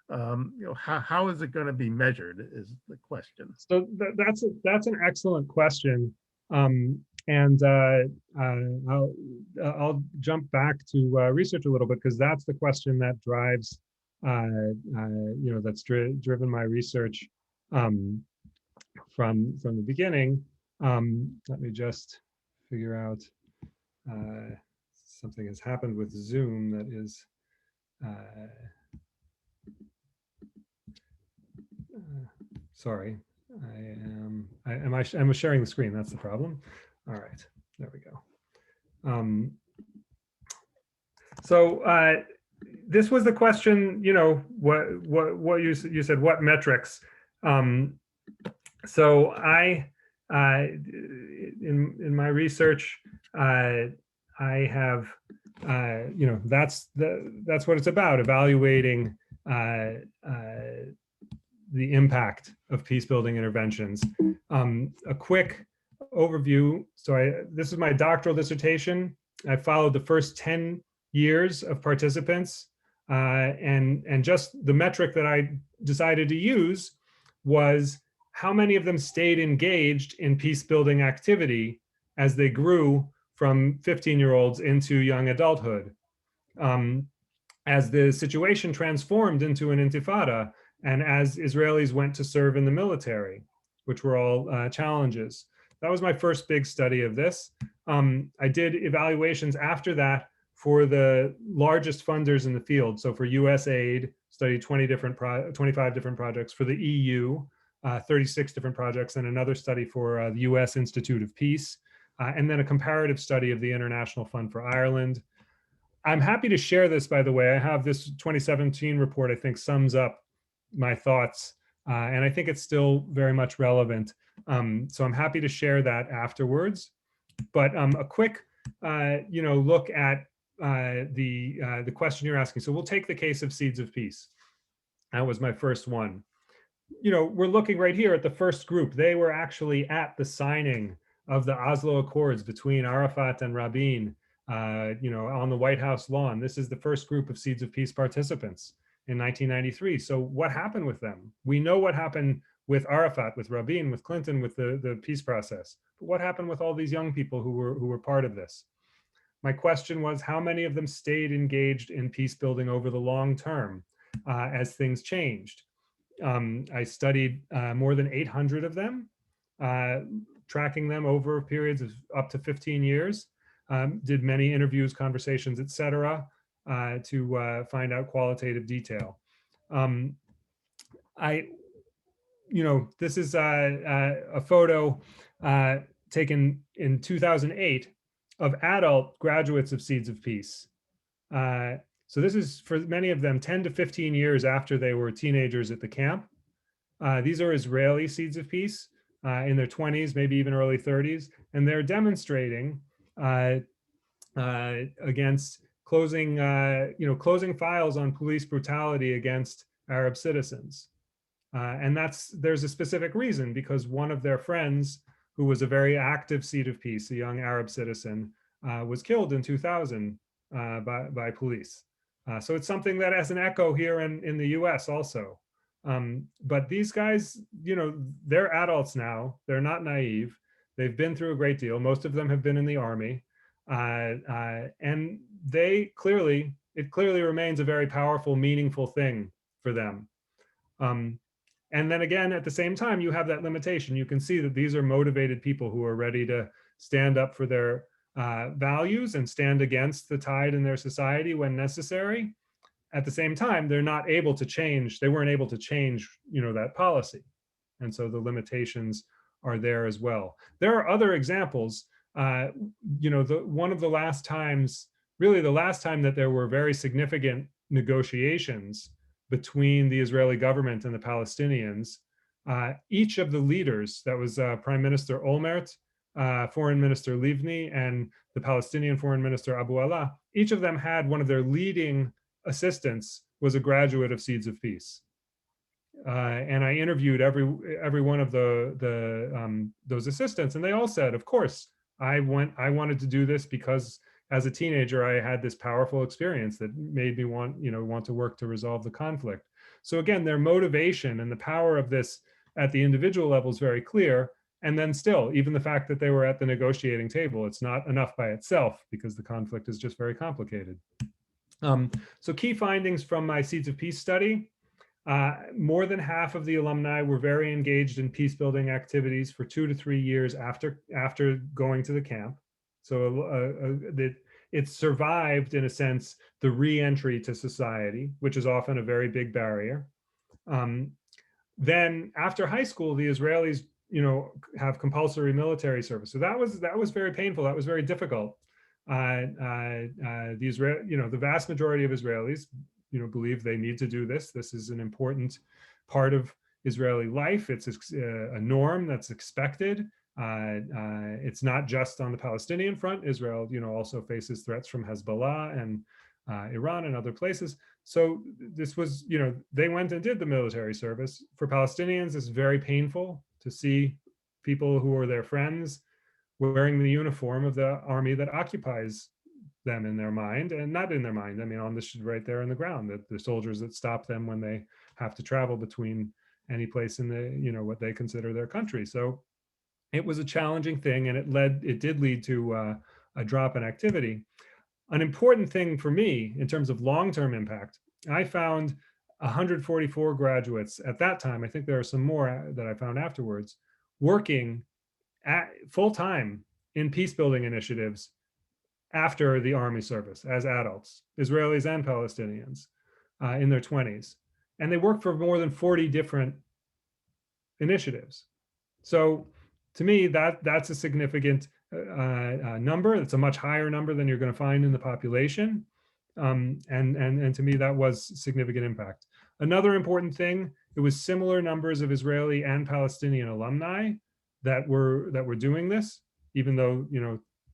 how is it going to be measured is the question. So that's an excellent question, and I'll jump back to research a little bit, because that's the question that drives, that's driven my research from the beginning. Let me just figure out, something has happened with Zoom that is sorry. I'm sharing the screen. That's the problem. All right, there we go. So this was the question. What you said. What metrics? So in my research, I have that's what it's about, evaluating the impact of peace building interventions. A quick overview. So this is my doctoral dissertation. I followed the first 10 years of participants, and just the metric that I decided to use was how many of them stayed engaged in peace building activity as they grew from 15-year-olds into young adulthood. As the situation transformed into an intifada, and as Israelis went to serve in the military, which were all challenges. That was my first big study of this. I did evaluations after that for the largest funders in the field. So for USAID, studied 25 different projects. For the EU, 36 different projects, and another study for the US Institute of Peace, and then a comparative study of the International Fund for Ireland. I'm happy to share this, by the way. I have this 2017 report, I think sums up my thoughts, and I think it's still very much relevant. So I'm happy to share that afterwards. But a quick, look at the question you're asking. So we'll take the case of Seeds of Peace. That was my first one. We're looking right here at the first group. They were actually at the signing of the Oslo Accords between Arafat and Rabin, on the White House lawn. This is the first group of Seeds of Peace participants in 1993. So what happened with them? We know what happened with Arafat, with Rabin, with Clinton, with the peace process. But what happened with all these young people who were part of this? My question was, how many of them stayed engaged in peace building over the long term as things changed? I studied more than 800 of them, tracking them over periods of up to 15 years, did many interviews, conversations, etc., to find out qualitative detail. This is a photo taken in 2008 of adult graduates of Seeds of Peace. So this is, for many of them, 10 to 15 years after they were teenagers at the camp. These are Israeli Seeds of Peace in their 20s, maybe even early 30s, and they're demonstrating against closing files on police brutality against Arab citizens. And there's a specific reason, because one of their friends, who was a very active Seed of Peace, a young Arab citizen, was killed in 2000 by police. So it's something that has an echo here in the US also. But these guys, they're adults now. They're not naive. They've been through a great deal. Most of them have been in the army. And it clearly remains a very powerful, meaningful thing for them. And then again, at the same time, you have that limitation. You can see that these are motivated people who are ready to stand up for their values and stand against the tide in their society when necessary. At the same time, they're not able to change. They weren't able to change, that policy. And so the limitations are there as well. There are other examples. One of the last times, really the last time that there were very significant negotiations between the Israeli government and the Palestinians, each of the leaders, that was Prime Minister Olmert, Foreign Minister Livni, and the Palestinian Foreign Minister Abu Ala, each of them had one of their leading assistants was a graduate of Seeds of Peace. And I interviewed every one of those assistants, and they all said, of course, I wanted to do this because as a teenager, I had this powerful experience that made me want to work to resolve the conflict. So again, their motivation and the power of this at the individual level is very clear. And then still, even the fact that they were at the negotiating table, it's not enough by itself because the conflict is just very complicated. So key findings from my Seeds of Peace study. More than half of the alumni were very engaged in peace building activities for 2 to 3 years after going to the camp. So it survived, in a sense, the re-entry to society, which is often a very big barrier. Then after high school, the Israelis, have compulsory military service. So that was very painful. That was very difficult. The vast majority of Israelis, believe they need to do this. This is an important part of Israeli life. It's a norm that's expected. It's not just on the Palestinian front. Israel, also faces threats from Hezbollah and Iran and other places. So this was, they went and did the military service. For Palestinians, it's very painful to see people who are their friends wearing the uniform of the army that occupies them in their mind, and not in their mind. I mean, right there on the ground, that the soldiers that stop them when they have to travel between any place in the, what they consider their country. So it was a challenging thing, and it did lead to a drop in activity. An important thing for me in terms of long-term impact, I found 144 graduates at that time. I think there are some more that I found afterwards, working at full-time in peace building initiatives after the army service as adults, Israelis and Palestinians, in their 20s. And they worked for more than 40 different initiatives. So to me, that's a significant number. It's a much higher number than you're going to find in the population. And to me, that was significant impact. Another important thing, it was similar numbers of Israeli and Palestinian alumni that were doing this, even though,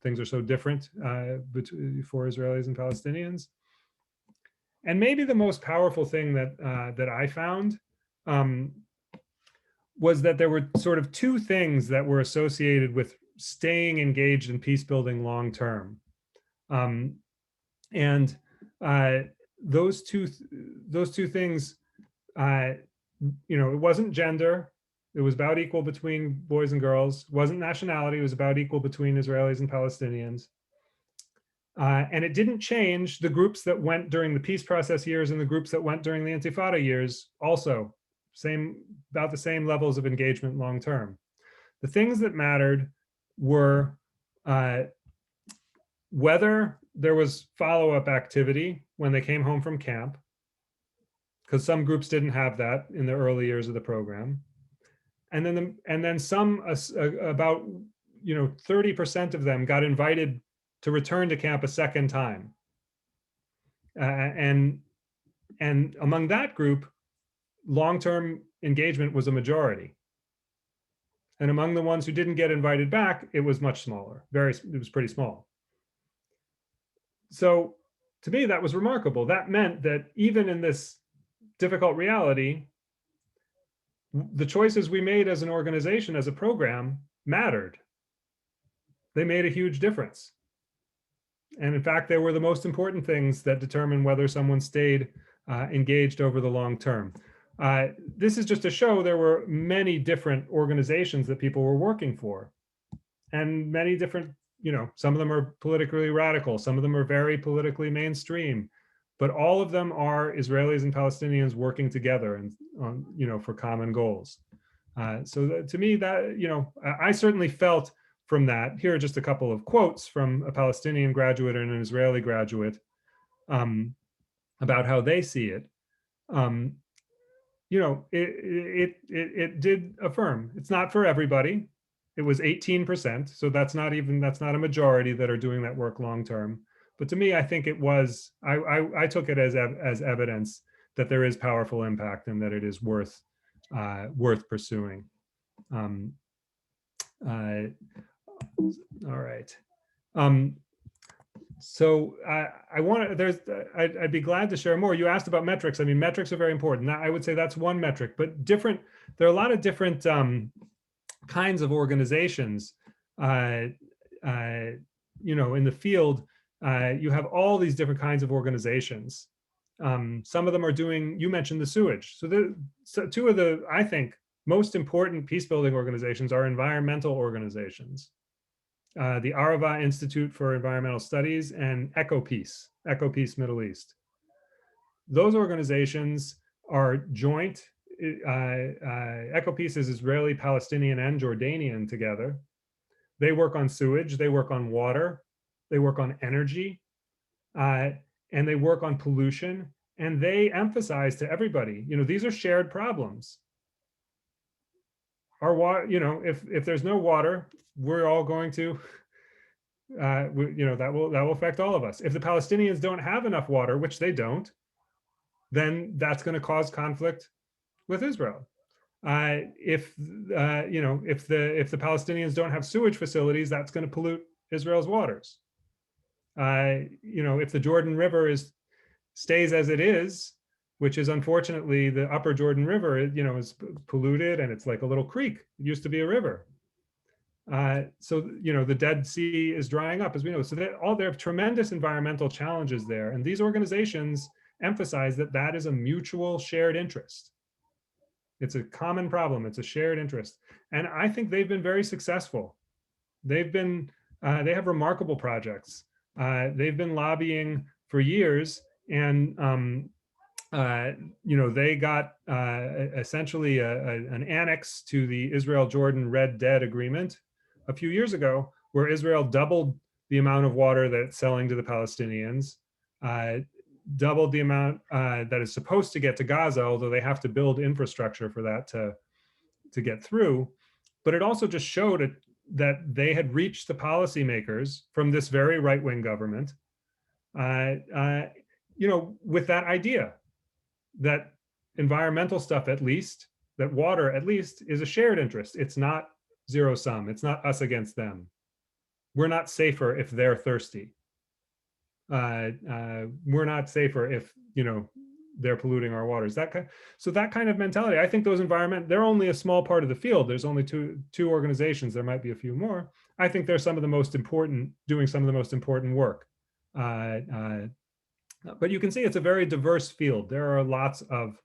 things are so different for Israelis and Palestinians. And maybe the most powerful thing that I found was that there were sort of two things that were associated with staying engaged in peace building long term. And those two things, it wasn't gender. It was about equal between boys and girls. It wasn't nationality. It was about equal between Israelis and Palestinians. And it didn't change the groups that went during the peace process years and the groups that went during the Intifada years also. About the same levels of engagement long term. The things that mattered were whether there was follow-up activity when they came home from camp, because some groups didn't have that in the early years of the program. And then some, about 30% of them got invited to return to camp a second time. And among that group, long-term engagement was a majority. And among the ones who didn't get invited back, it was much smaller. It was pretty small. So to me, that was remarkable. That meant that even in this difficult reality, the choices we made as an organization, as a program, mattered. They made a huge difference. And in fact, they were the most important things that determine whether someone stayed engaged over the long term. This is just to show there were many different organizations that people were working for, and many different, some of them are politically radical, some of them are very politically mainstream, but all of them are Israelis and Palestinians working together and for common goals. So to me, that I certainly felt from that. Here are just a couple of quotes from a Palestinian graduate and an Israeli graduate about how they see it. It did affirm it's not for everybody. It was 18%, so that's not a majority that are doing that work long term. But to me, I think it was. I took it as evidence that there is powerful impact and that it is worth pursuing. All right. So I'd be glad to share more. You asked about metrics. I mean, metrics are very important. I would say that's one metric, but there are a lot of different kinds of organizations. In the field, you have all these different kinds of organizations. Some of them are doing, you mentioned the sewage. So two of the, I think, most important peace building organizations are environmental organizations. The Arava Institute for Environmental Studies and EcoPeace Middle East. Those organizations are joint. EcoPeace is Israeli, Palestinian, and Jordanian together. They work on sewage, they work on water, they work on energy, and they work on pollution. And they emphasize to everybody, these are shared problems. Our water, if there's no water, we're all going to, that will affect all of us. If the Palestinians don't have enough water, which they don't, then that's going to cause conflict with Israel. If the Palestinians don't have sewage facilities, that's going to pollute Israel's waters. If the Jordan River stays as it is, which is unfortunately the upper Jordan River, is polluted and it's like a little creek. It used to be a river. So the Dead Sea is drying up, as we know. So there are tremendous environmental challenges there, and these organizations emphasize that is a mutual shared interest. It's a common problem. It's a shared interest, and I think they've been very successful. They have remarkable projects. They've been lobbying for years, and they got essentially an annex to the Israel-Jordan Red Dead Agreement a few years ago, where Israel doubled the amount of water that it's selling to the Palestinians, doubled the amount that is supposed to get to Gaza, although they have to build infrastructure for that to get through. But it also just showed that they had reached the policymakers from this very right-wing government, with that idea that environmental stuff, at least, that water, at least, is a shared interest. It's not zero sum. It's not us against them. We're not safer if they're thirsty. We're not safer if, they're polluting our waters. So that kind of mentality, I think they're only a small part of the field. There's only two organizations. There might be a few more. I think they're doing some of the most important work. But you can see it's a very diverse field. There are lots of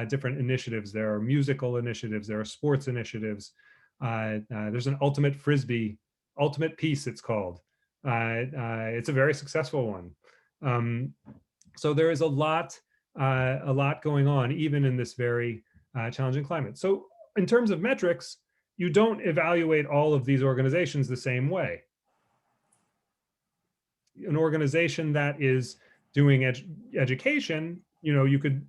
different initiatives. There are musical initiatives. There are sports initiatives. There's an ultimate frisbee, ultimate peace, it's called. It's a very successful one. So there is a lot going on, even in this very challenging climate. So in terms of metrics, you don't evaluate all of these organizations the same way. An organization that is doing education, you could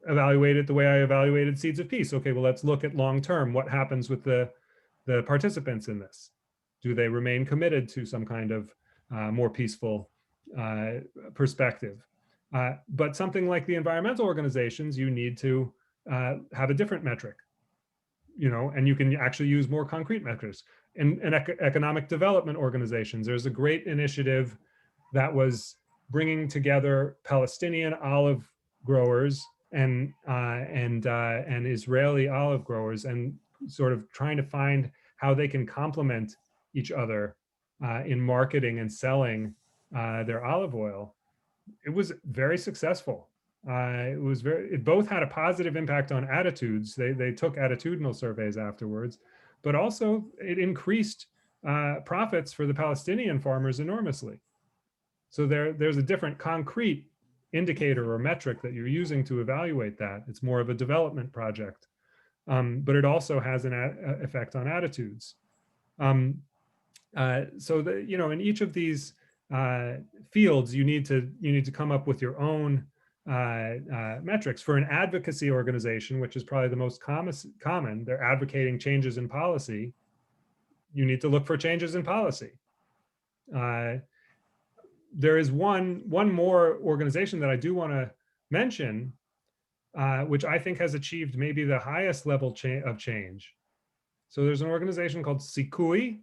evaluate it the way I evaluated Seeds of Peace. Okay, well, let's look at long-term. What happens with the participants in this? Do they remain committed to some kind of more peaceful perspective? But something like the environmental organizations, you need to have a different metric, and you can actually use more concrete metrics. And economic development organizations, there's a great initiative that was bringing together Palestinian olive growers and Israeli olive growers, and sort of trying to find how they can complement each other in marketing and selling their olive oil. It was very successful. It both had a positive impact on attitudes. They took attitudinal surveys afterwards, but also it increased profits for the Palestinian farmers enormously. So there's a different concrete indicator or metric that you're using to evaluate that. It's more of a development project, but it also has an effect on attitudes. So in each of these fields, you need to come up with your own metrics. For an advocacy organization, which is probably the most common, they're advocating changes in policy. You need to look for changes in policy. There is one more organization that I do want to mention, which I think has achieved maybe the highest level of change. So there's an organization called Sikui.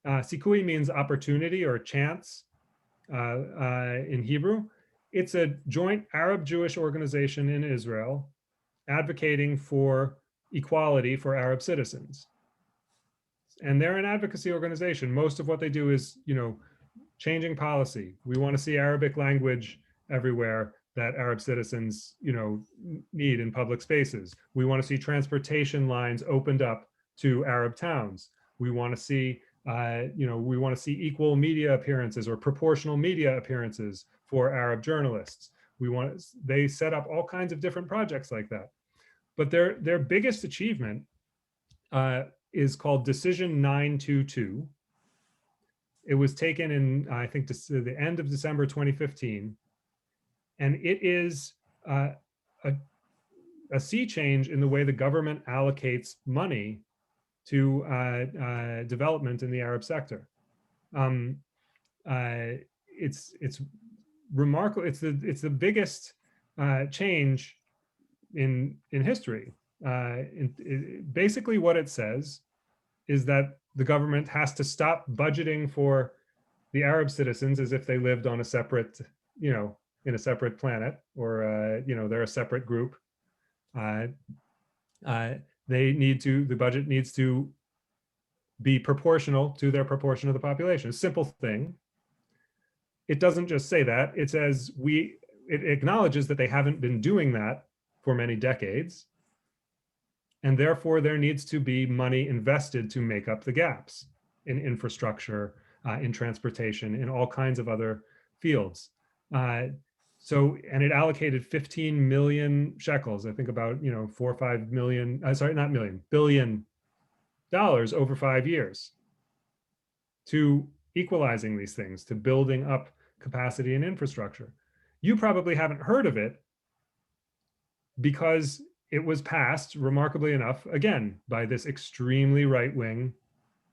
Sikui means opportunity or chance in Hebrew. It's a joint Arab-Jewish organization in Israel advocating for equality for Arab citizens. And they're an advocacy organization. Most of what they do is, changing policy. We want to see Arabic language everywhere. that Arab citizens, need in public spaces. We want to see transportation lines opened up to Arab towns. We want to see, we want to see equal media appearances or proportional media appearances for Arab journalists. They set up all kinds of different projects like that. But their biggest achievement is called Decision 922. It was taken in, I think, the end of December 2015. And it is a sea change in the way the government allocates money to development in the Arab sector. It's remarkable. It's the biggest change in history. Basically, what it says is that the government has to stop budgeting for the Arab citizens as if they lived on a separate, in a separate planet, or they're a separate group. The budget needs to be proportional to their proportion of the population. A simple thing. It doesn't just say that. It says it acknowledges that they haven't been doing that for many decades, and therefore there needs to be money invested to make up the gaps in infrastructure, in transportation, in all kinds of other fields. And it allocated 15 million shekels, I think about, 4 or 5 million, billion dollars over 5 years to equalizing these things, to building up capacity and infrastructure. You probably haven't heard of it because it was passed, remarkably enough, again, by this extremely right-wing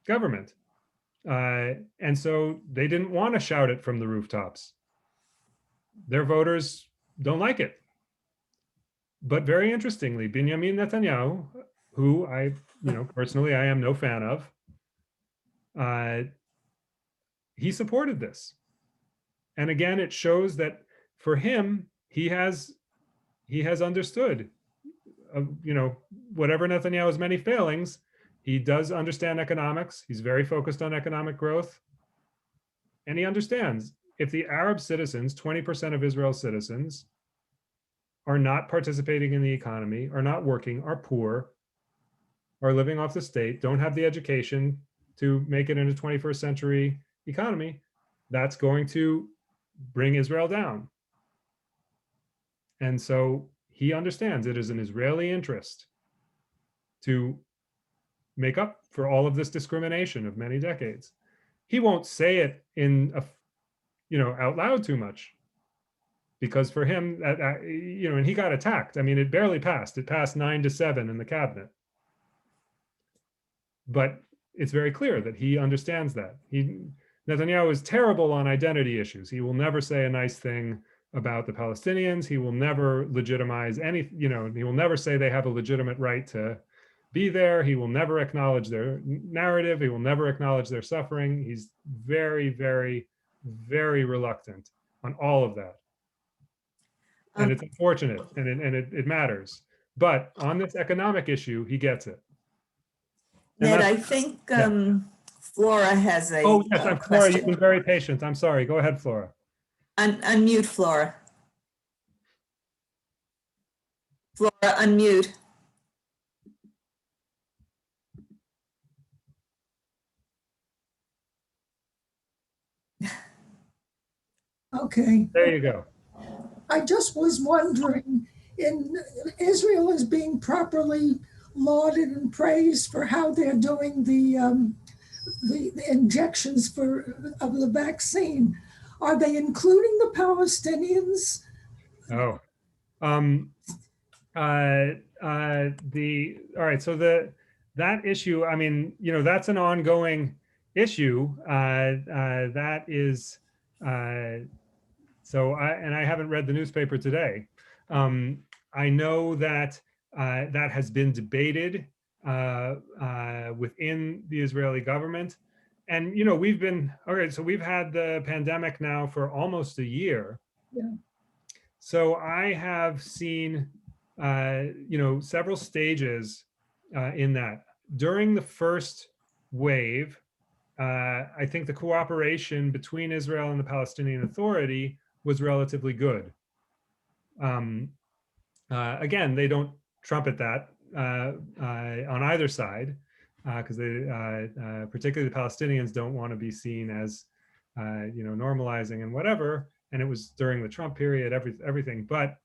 government. And so they didn't want to shout it from the rooftops. Their voters don't like it. But very interestingly, Benjamin Netanyahu, who personally I am no fan of, he supported this. And again, it shows that for him, he has understood, whatever Netanyahu's many failings, he does understand economics. He's very focused on economic growth. And he understands if the Arab citizens, 20% of Israel's citizens, are not participating in the economy, are not working, are poor, are living off the state, don't have the education to make it in a 21st century economy, that's going to bring Israel down. And so he understands it is an Israeli interest to make up for all of this discrimination of many decades. He won't say it in out loud too much, because for him, and he got attacked. I mean, it barely passed. It passed 9-7 in the cabinet. But it's very clear that he understands that. Netanyahu is terrible on identity issues. He will never say a nice thing about the Palestinians. He will never legitimize any, he will never say they have a legitimate right to be there. He will never acknowledge their narrative. He will never acknowledge their suffering. He's very, very, very reluctant on all of that. And it's unfortunate, and it matters. But on this economic issue, he gets it. And Ned, I think Flora has a Oh, yes, I'm Flora, you've question. been very patient. I'm sorry. Go ahead, Flora. Unmute Flora. Flora, unmute. Okay. There you go. I just was wondering, Israel is being properly lauded and praised for how they're doing the injections of the vaccine. Are they including the Palestinians? Oh, all right. So that issue, I mean, that's an ongoing issue. That is, so I haven't read the newspaper today. I know that that has been debated within the Israeli government. And, we've had the pandemic now for almost a year. Yeah. So I have seen, several stages in that. During the first wave, I think the cooperation between Israel and the Palestinian Authority was relatively good. Again, they don't trumpet that on either side, because particularly the Palestinians don't want to be seen as, normalizing and whatever. And it was during the Trump period, everything, but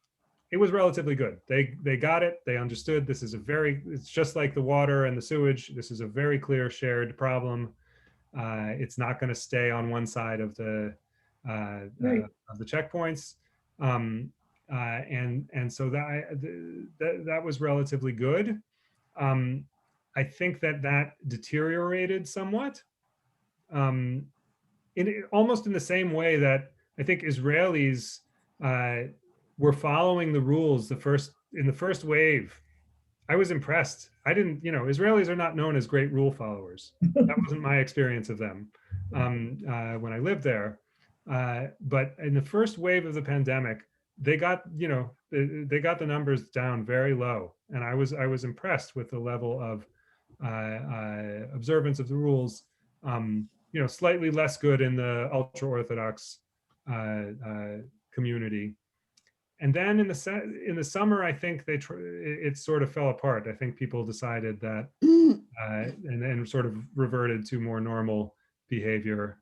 it was relatively good. They got it. They understood this is it's just like the water and the sewage. This is a very clear shared problem. It's not going to stay on one side of the checkpoints. And so that was relatively good. I think that deteriorated somewhat, almost in the same way that I think Israelis were following the rules in the first wave. I was impressed. Israelis are not known as great rule followers. That wasn't my experience of them when I lived there. But in the first wave of the pandemic, they got the numbers down very low, and I was impressed with the level of observance of the rules. Slightly less good in the ultra Orthodox community. And then in the summer, I think it sort of fell apart. I think people decided that, and then sort of reverted to more normal behavior.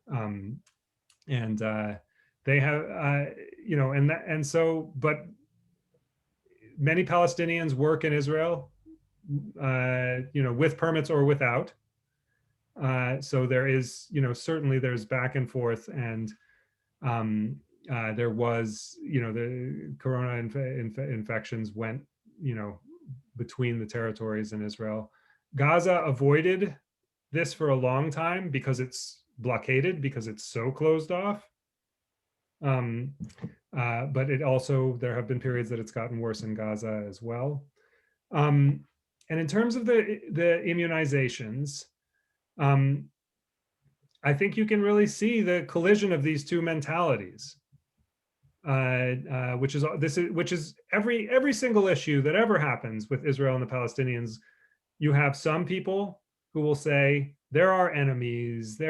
And they have, but many Palestinians work in Israel, with permits or without. So there is, certainly there's back and forth, and there was, the corona infections went, between the territories in Israel. Gaza avoided this for a long time because it's blockaded, because it's so closed off. But there have been periods that it's gotten worse in Gaza as well. And in terms of the immunizations, I think you can really see the collision of these two mentalities, which is every single issue that ever happens with Israel and the Palestinians. You have some people who will say there are enemies, they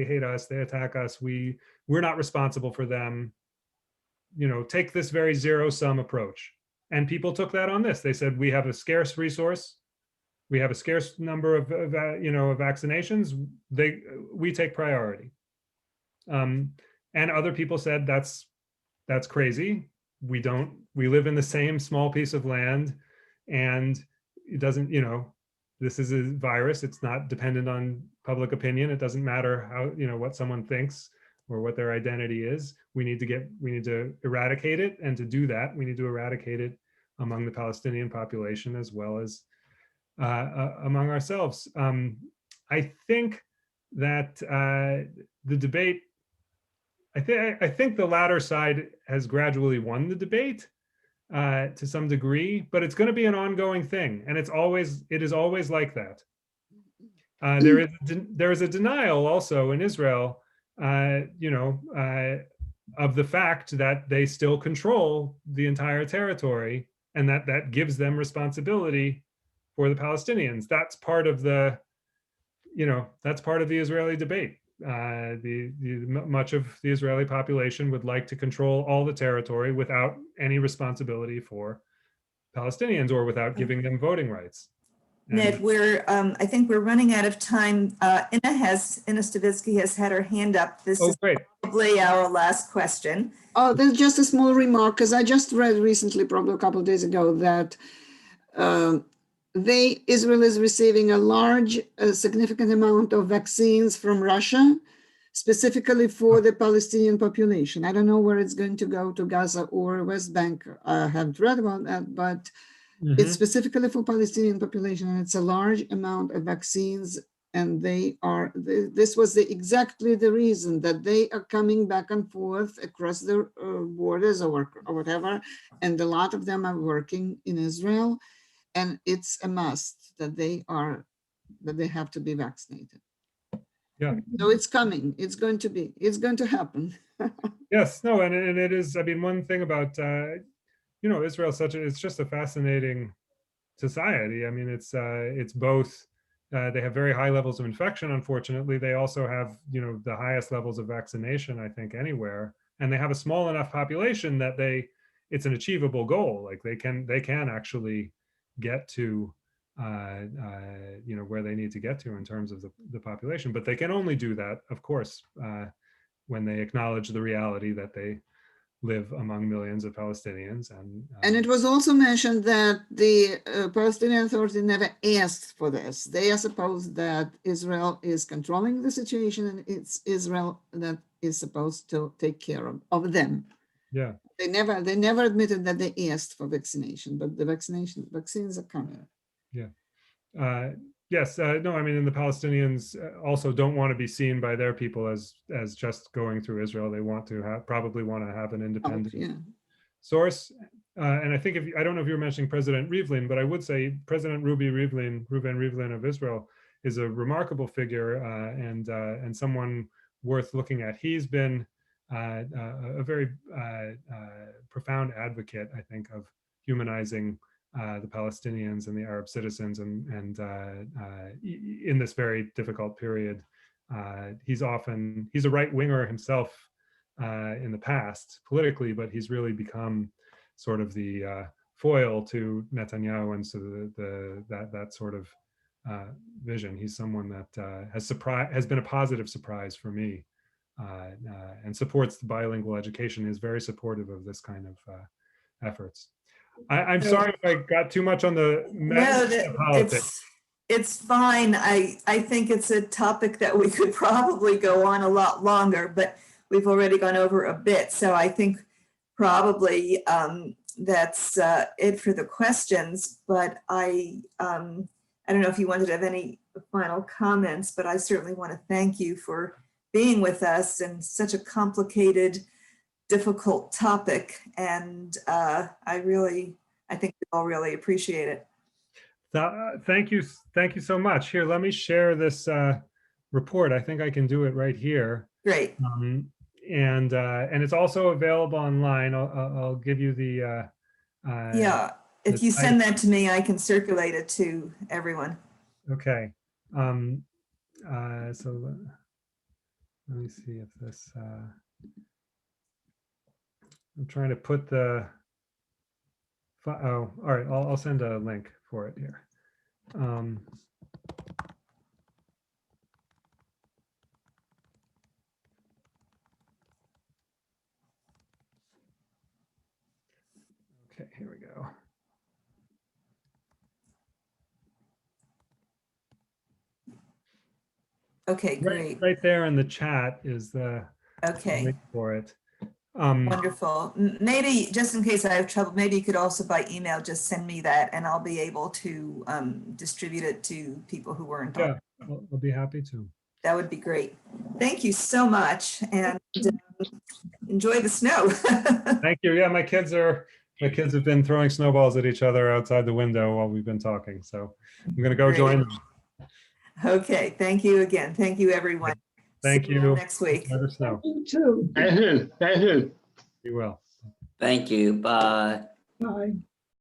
hate us, they attack us, we're not responsible for them. Take this very zero-sum approach. And people took that on this. They said, we have a scarce resource, we have a scarce number of vaccinations, we take priority. And other people said that's crazy. We live in the same small piece of land, and it doesn't, this is a virus. It's not dependent on public opinion. It doesn't matter how, what someone thinks or what their identity is. We need to eradicate it. And to do that, we need to eradicate it among the Palestinian population as well as among ourselves. I think that the debate, I think the latter side has gradually won the debate to some degree, but it's going to be an ongoing thing, and it is always like that. There is a denial also in Israel, of the fact that they still control the entire territory, and that gives them responsibility for the Palestinians. That's part of the Israeli debate. Much of the Israeli population would like to control all the territory without any responsibility for Palestinians or without giving them voting rights. Ned, I think we're running out of time. Inna Stavitsky has had her hand up. This is great. Probably our last question. Oh, there's just a small remark, because I just read recently, probably a couple of days ago, that Israel is receiving a significant amount of vaccines from Russia, specifically for the Palestinian population. I don't know where it's going to go, to Gaza or West Bank. I haven't read about that, but it's specifically for Palestinian population, and it's a large amount of vaccines. And this was exactly the reason that they are coming back and forth across the borders or whatever. And a lot of them are working in Israel. And it's a must that they have to be vaccinated. Yeah. So it's coming. It's going to happen. Yes. No. And it is. I mean, one thing about Israel, it's just a fascinating society. I mean, it's both. They have very high levels of infection. Unfortunately, they also have the highest levels of vaccination, I think, anywhere. and they have a small enough population that it's an achievable goal. Like they can actually get to where they need to get to in terms of the population, but they can only do that, of course, when they acknowledge the reality that they live among millions of Palestinians. And it was also mentioned that the Palestinian Authority never asked for this. They suppose that Israel is controlling the situation, and it's Israel that is supposed to take care of them. Yeah. They never admitted that they asked for vaccination, but the vaccines are coming. Yeah. Yes. No, I mean, and the Palestinians also don't want to be seen by their people as just going through Israel. They want to probably want to have an independent source. And I think I don't know if you were mentioning President Rivlin, but I would say President Reuven Rivlin of Israel is a remarkable figure and someone worth looking at. He's been a very profound advocate, I think, of humanizing the Palestinians and the Arab citizens, and in this very difficult period. He's a right winger himself in the past politically, but he's really become sort of the foil to Netanyahu and so that sort of vision. He's someone that has been a positive surprise for me, and supports the bilingual education, is very supportive of this kind of efforts. I'm sorry if I got too much on the politics. It's fine. I think it's a topic that we could probably go on a lot longer, but we've already gone over a bit. So I think probably that's it for the questions. But I don't know if you wanted to have any final comments, but I certainly want to thank you for being with us in such a complicated, difficult topic, and I think we all really appreciate it. Thank you so much. Here, let me share this report. I think I can do it right here. Great. And it's also available online. I'll give you the yeah, if you send that to me, I can circulate it to everyone. Okay. So let me see if this. I'm trying to put the. Oh, all right. I'll send a link for it here. Okay, here we go. Okay, great. Right there in the chat is the link for it. Wonderful. Maybe just in case I have trouble, maybe you could also by email just send me that, and I'll be able to distribute it to people who weren't on. Yeah, I'll be happy to. That would be great. Thank you so much, and enjoy the snow. Thank you. Yeah, my kids have been throwing snowballs at each other outside the window while we've been talking. So I'm going to go join them. Okay. Thank you again. Thank you, everyone. Thank See you. next week. Let us know. You too. Thank you. You will. Thank you. Bye. Bye.